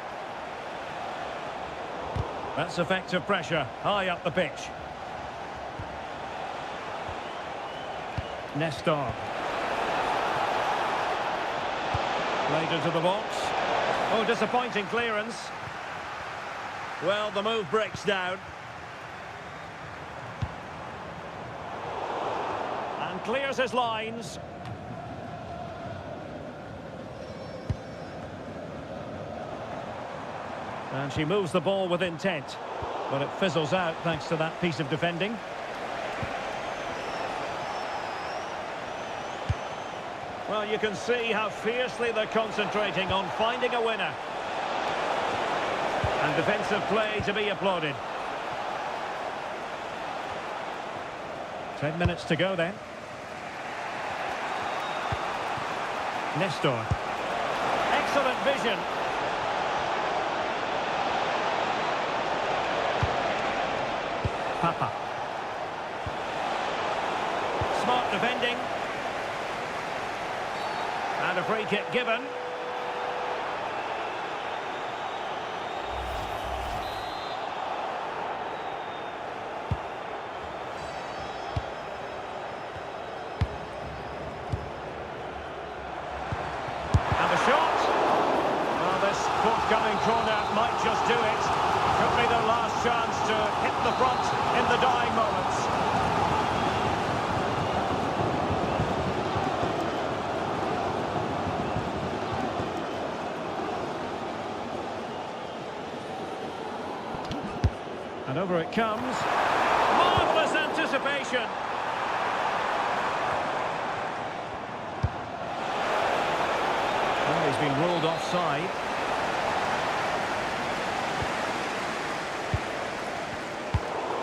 That's effective pressure, high up the pitch. Nestor. Played into the box. Oh, disappointing clearance. Well, the move breaks down. And clears his lines. And she moves the ball with intent. But it fizzles out thanks to that piece of defending. Well, you can see how fiercely they're concentrating on finding a winner. And defensive play to be applauded. 10 minutes to go then. Nestor. Excellent vision. Papa. Smart defending. And a free kick given. And the shot. Well, this forthcoming corner might just do it. Could be their last chance to hit the front in the dying moments. And over it comes. Marvellous anticipation. Well, he's been ruled offside.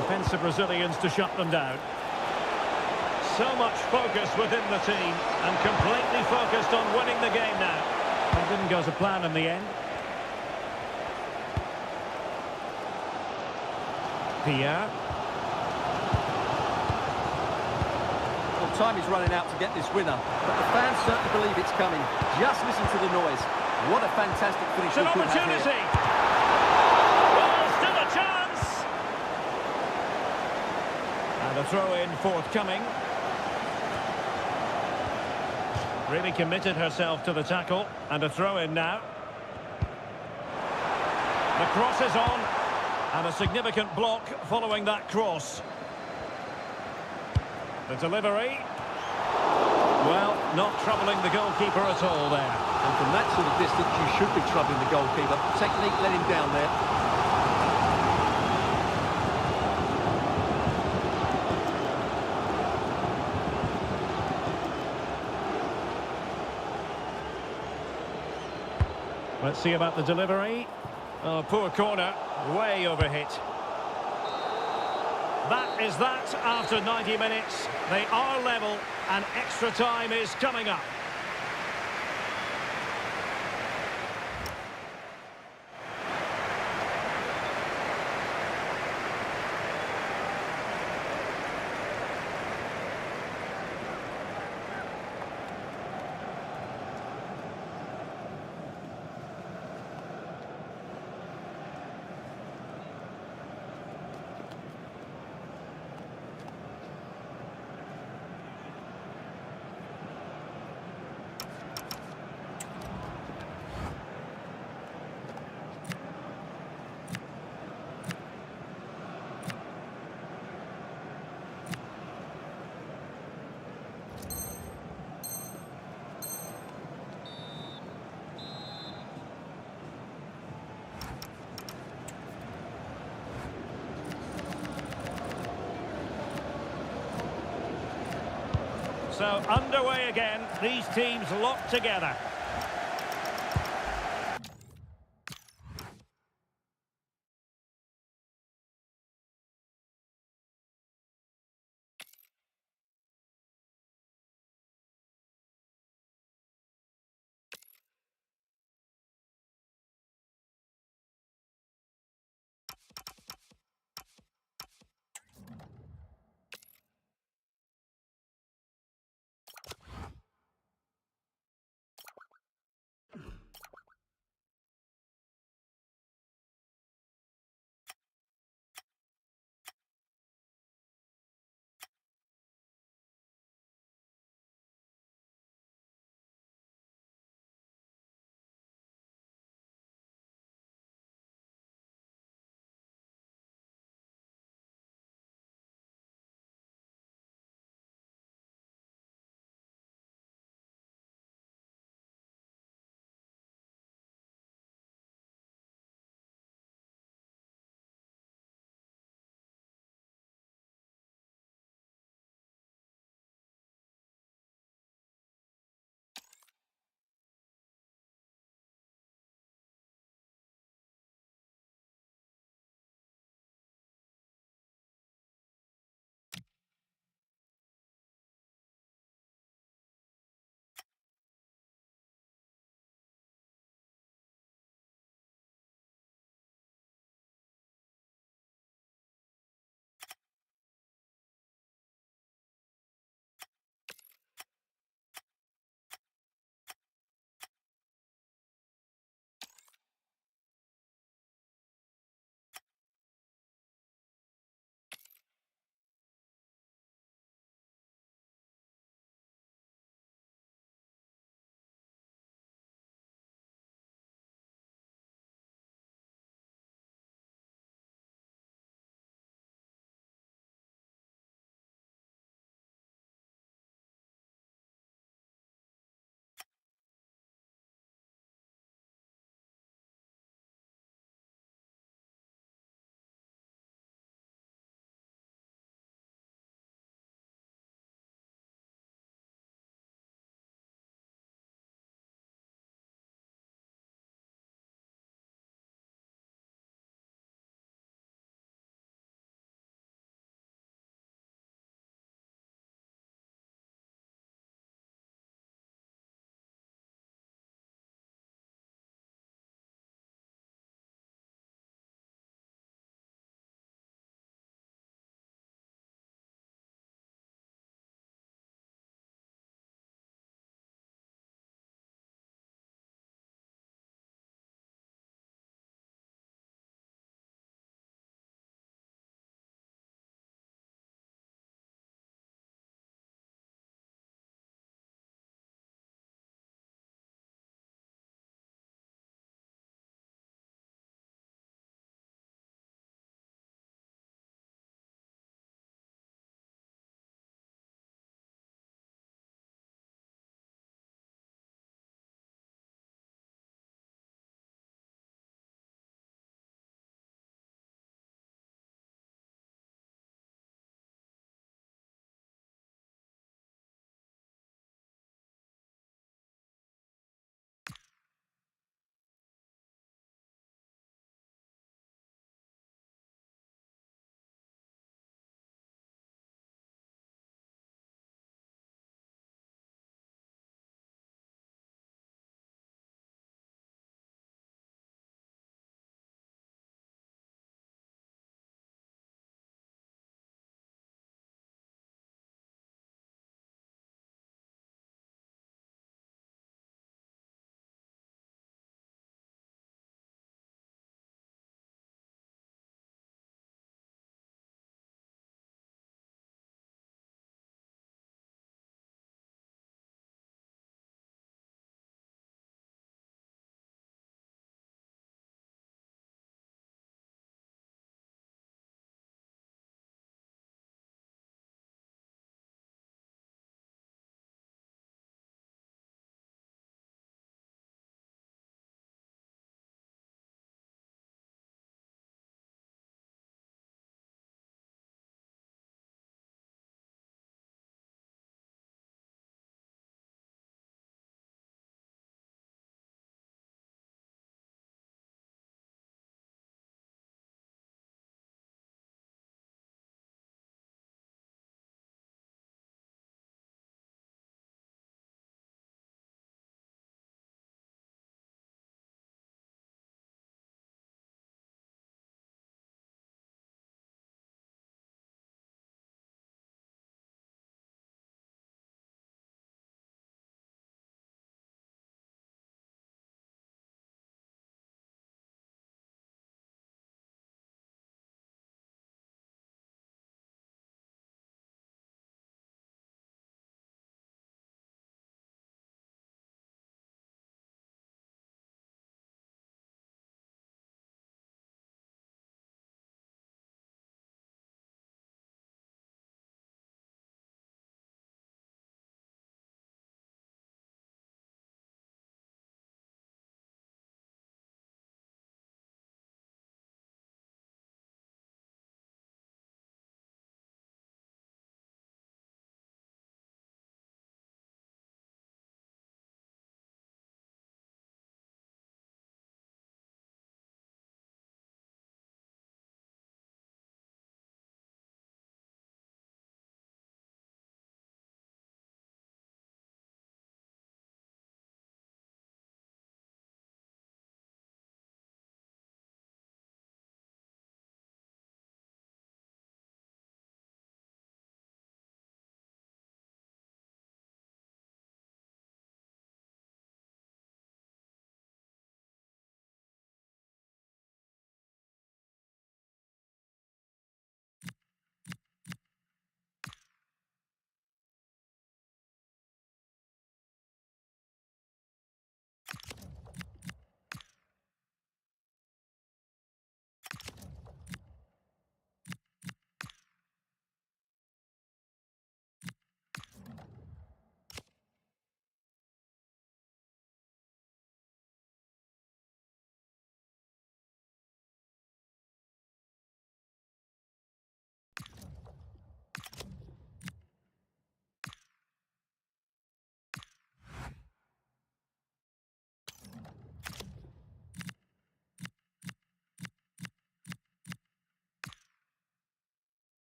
Defensive Brazilians to shut them down. So much focus within the team and completely focused on winning the game now. That didn't go to plan in the end. Pierre. Well, time is running out to get this winner, but the fans certainly believe it's coming. Just listen to the noise. What a fantastic finish It's an we could have opportunity. here. Well, still a chance. And a throw-in forthcoming. Really committed herself to the tackle. And a throw-in now. The cross is on. And a significant block following that cross. The delivery. Well, not troubling the goalkeeper at all there. And from that sort of distance, you should be troubling the goalkeeper. Technique let him down there. Let's see about the delivery. Oh, poor corner. Way overhit. That is that after 90 minutes. They are level and extra time is coming up. So underway again, these teams locked together.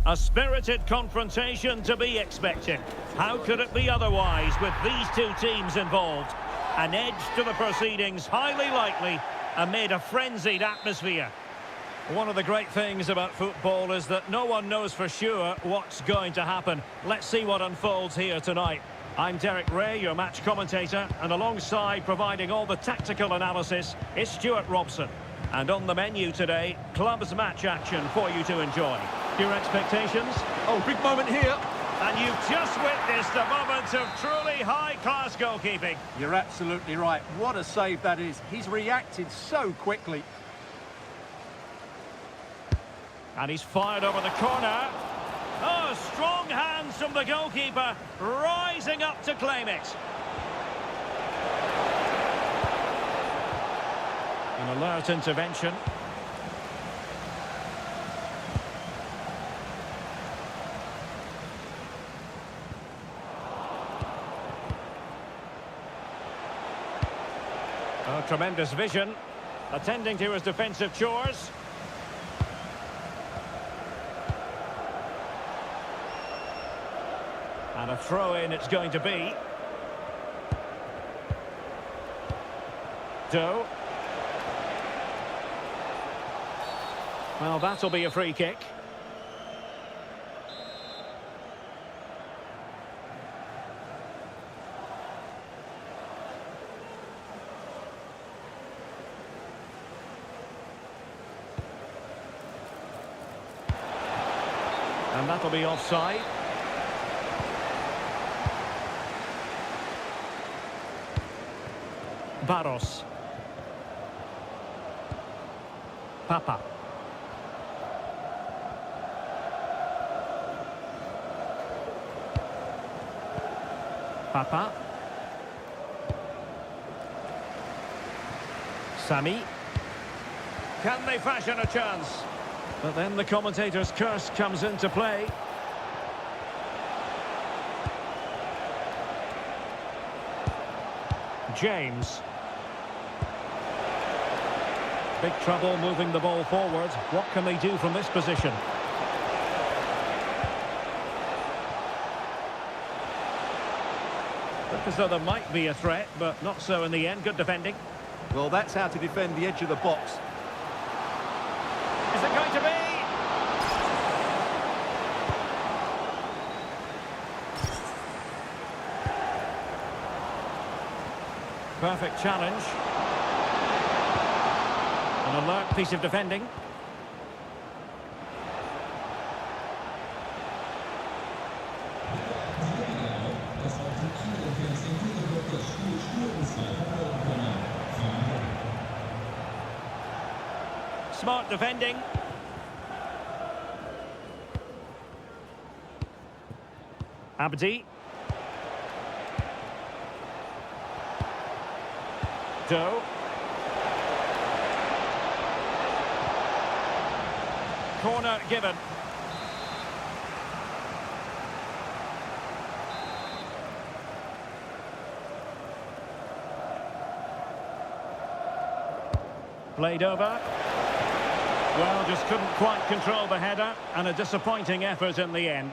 A spirited confrontation to be expected. How could it be otherwise with these two teams involved? An edge to the proceedings, highly likely, amid a frenzied atmosphere. One of the great things about football is that no one knows for sure what's going to happen. Let's see what unfolds here tonight. I'm Derek Ray, your match commentator, and alongside providing all the tactical analysis is Stuart Robson. And on the menu today, clubs match action for you to enjoy. Your expectations? Oh, big moment here. And you've just witnessed a moment of truly high-class goalkeeping. You're absolutely right. What a save that is. He's reacted so quickly. And he's fired over the corner. Oh, strong hands from the goalkeeper, rising up to claim it. An alert intervention. Oh, tremendous vision, attending to his defensive chores. And a throw-in it's going to be. Doe. Well, that'll be a free kick. And that'll be offside. Barros. Papa. Papa. Sami. Can they fashion a chance? But then the commentator's curse comes into play. James. Big trouble moving the ball forward. What can they do from this position? Look as though there might be a threat, but not so in the end. Good defending. Well, that's how to defend the edge of the box. Is it going to be? Perfect challenge. An alert piece of defending. Smart defending. Abdi. Doe. Corner given. Played over. Well, just couldn't quite control the header, and a disappointing effort in the end.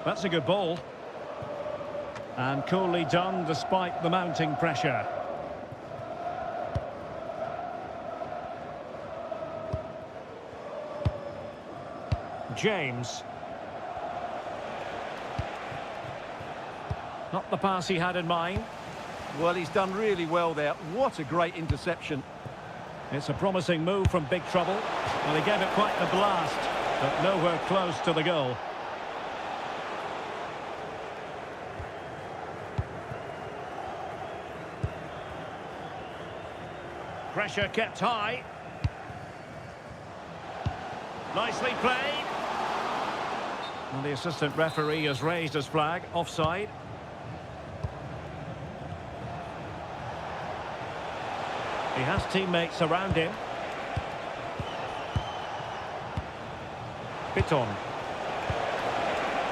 That's a good ball. And coolly done despite the mounting pressure. James. Not the pass he had in mind. Well, he's done really well there. What a great interception. It's a promising move from big trouble. Well, he gave it quite the blast, but nowhere close to the goal. Pressure kept high. Nicely played. And the assistant referee has raised his flag. Offside. He has teammates around him. Piton.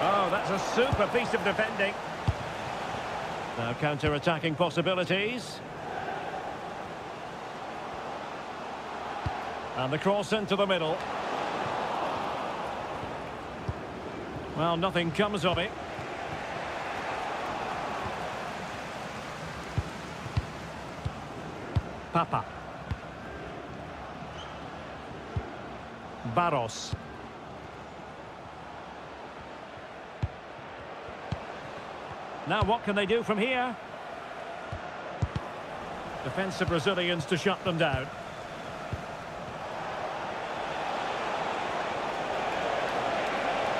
Oh, that's a super piece of defending. Now counter-attacking possibilities. And the cross into the middle. Well, nothing comes of it. Papa. Barros. Now what can they do from here? Defensive Brazilians to shut them down.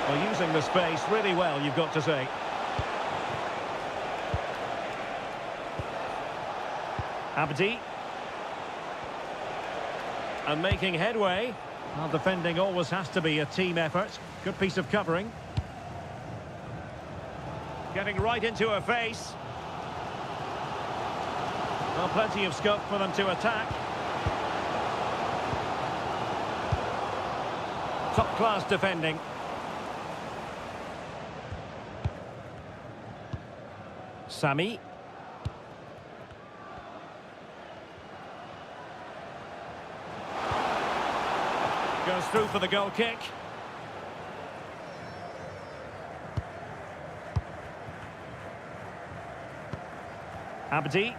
Well, using the space really well, you've got to say. Abdi. And making headway. Well, defending always has to be a team effort. Good piece of covering. Getting right into her face. Well, plenty of scope for them to attack. Top-class defending. Sami. Goes through for the goal kick. Abdi.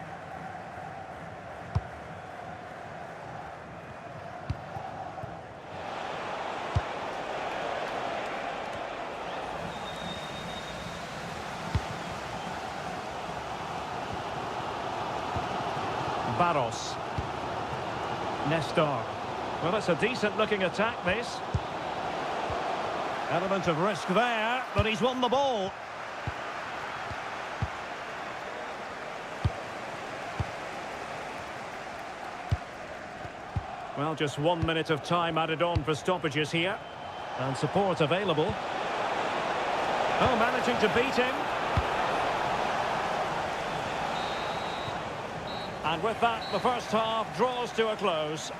Barros. Nestor. Well, it's a decent-looking attack, this. Element of risk there, but he's won the ball. Well, just 1 minute of time added on for stoppages here. And support available. Oh, managing to beat him. And with that, the first half draws to a close.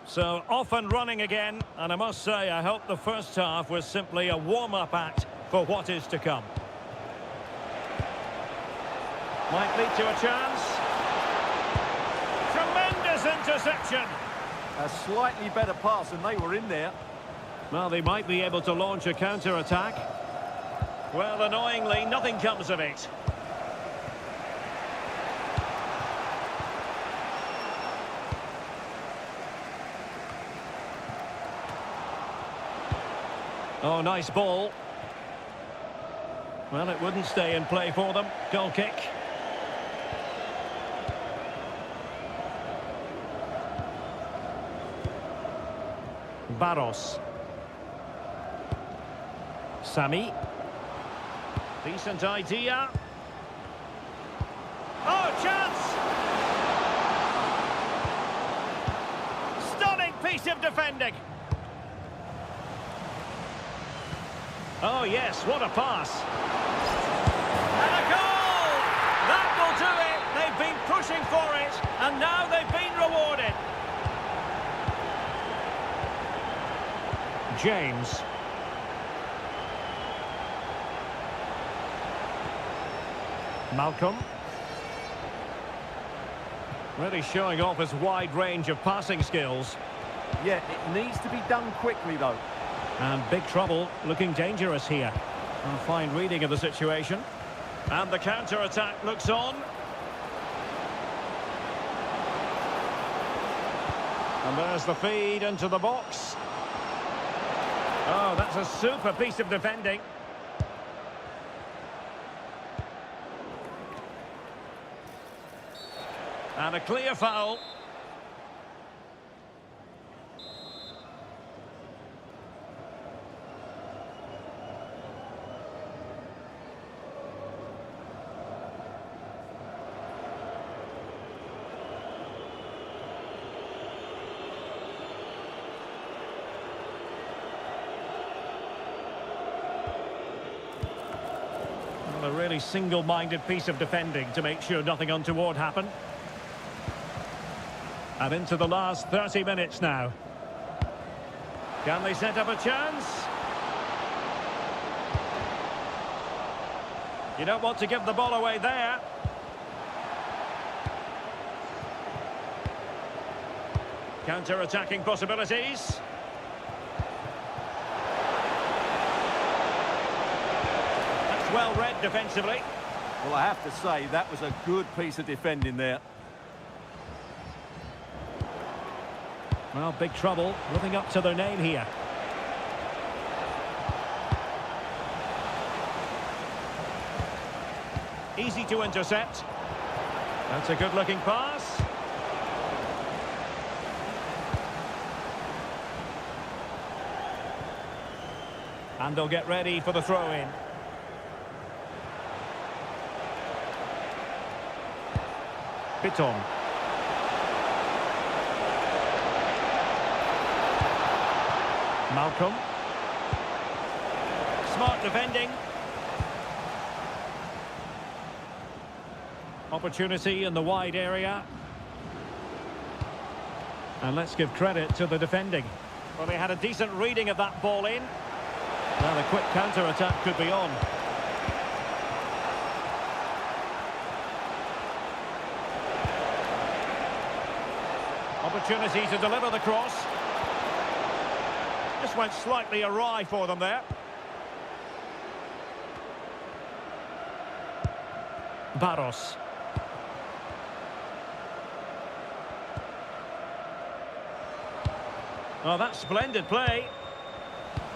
So, off and running again, and I must say, I hope the first half was simply a warm-up act for what is to come. Might lead to a chance. Tremendous interception. A slightly better pass, and they were in there. Well, they might be able to launch a counter-attack. Well, annoyingly, nothing comes of it. Oh, nice ball. Well, it wouldn't stay in play for them. Goal kick. Barros. Sami. Decent idea. Oh, chance! Stunning piece of defending. Oh, yes, what a pass. And a goal! That will do it. They've been pushing for it, and now they've been rewarded. James. Malcolm. Really showing off his wide range of passing skills. Yeah, it needs to be done quickly, though. And big trouble, looking dangerous here. A fine reading of the situation. And the counter-attack looks on. And there's the feed into the box. Oh, that's a super piece of defending. And a clear foul. A really single-minded piece of defending to make sure nothing untoward happened. And into the last 30 minutes now. Can they set up a chance? You don't want to give the ball away there. Counter-attacking possibilities. Well read defensively. Well, I have to say, that was a good piece of defending there. Well, big trouble, living up to their name here. Easy to intercept. That's a good-looking pass. And they'll get ready for the throw-in. Piton. Malcolm. Smart defending. Opportunity in the wide area. And let's give credit to the defending. Well, they had a decent reading of that ball in. Now the quick counter-attack could be on. Opportunity to deliver the cross. Just went slightly awry for them there. Barros. Oh, that's splendid play.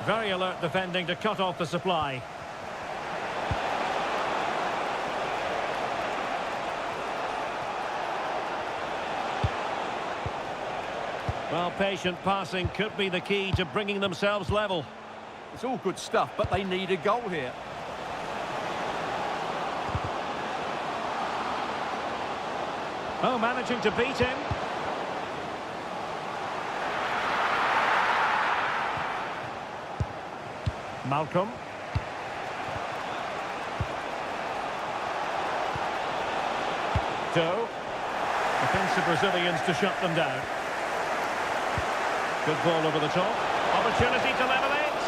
Very alert defending to cut off the supply. Well, patient passing could be the key to bringing themselves level. It's all good stuff, but they need a goal here. Oh, managing to beat him. Malcolm. Doe. Defensive Brazilians to shut them down. Good ball over the top. Opportunity to level it.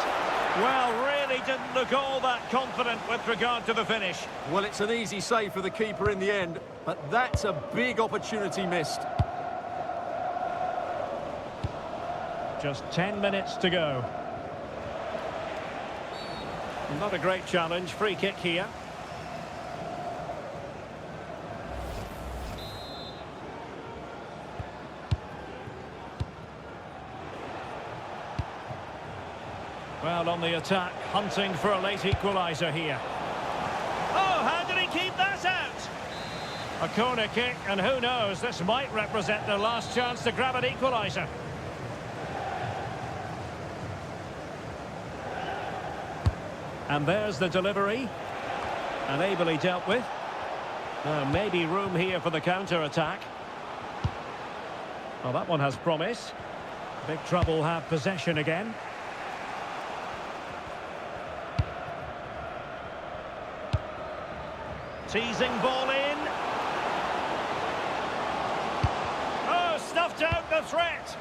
Well, really didn't look all that confident with regard to the finish. Well, it's an easy save for the keeper in the end, but that's a big opportunity missed. Just 10 minutes to go. Not a great challenge. Free kick here. Well, on the attack, hunting for a late equaliser here. Oh, how did he keep that out? A corner kick, and who knows, this might represent their last chance to grab an equaliser. And there's the delivery. And ably dealt with. Maybe room here for the counter-attack. Well, that one has promise. Big trouble have possession again. Teasing ball in. Oh, stuffed out the threat.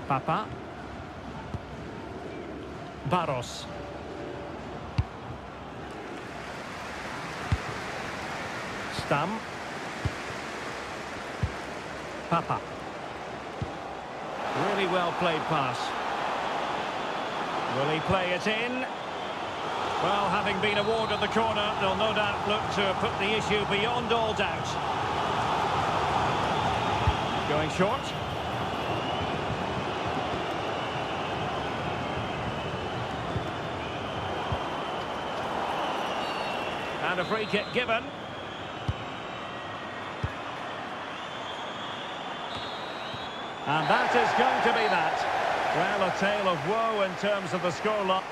Papa. Barros. Stam. Papa. Really well played pass. Will he play it in? Well, having been awarded the corner, they'll no doubt look to put the issue beyond all doubt. Going short. And a free kick given. And that is going to be that. Well, a tale of woe in terms of the scoreline.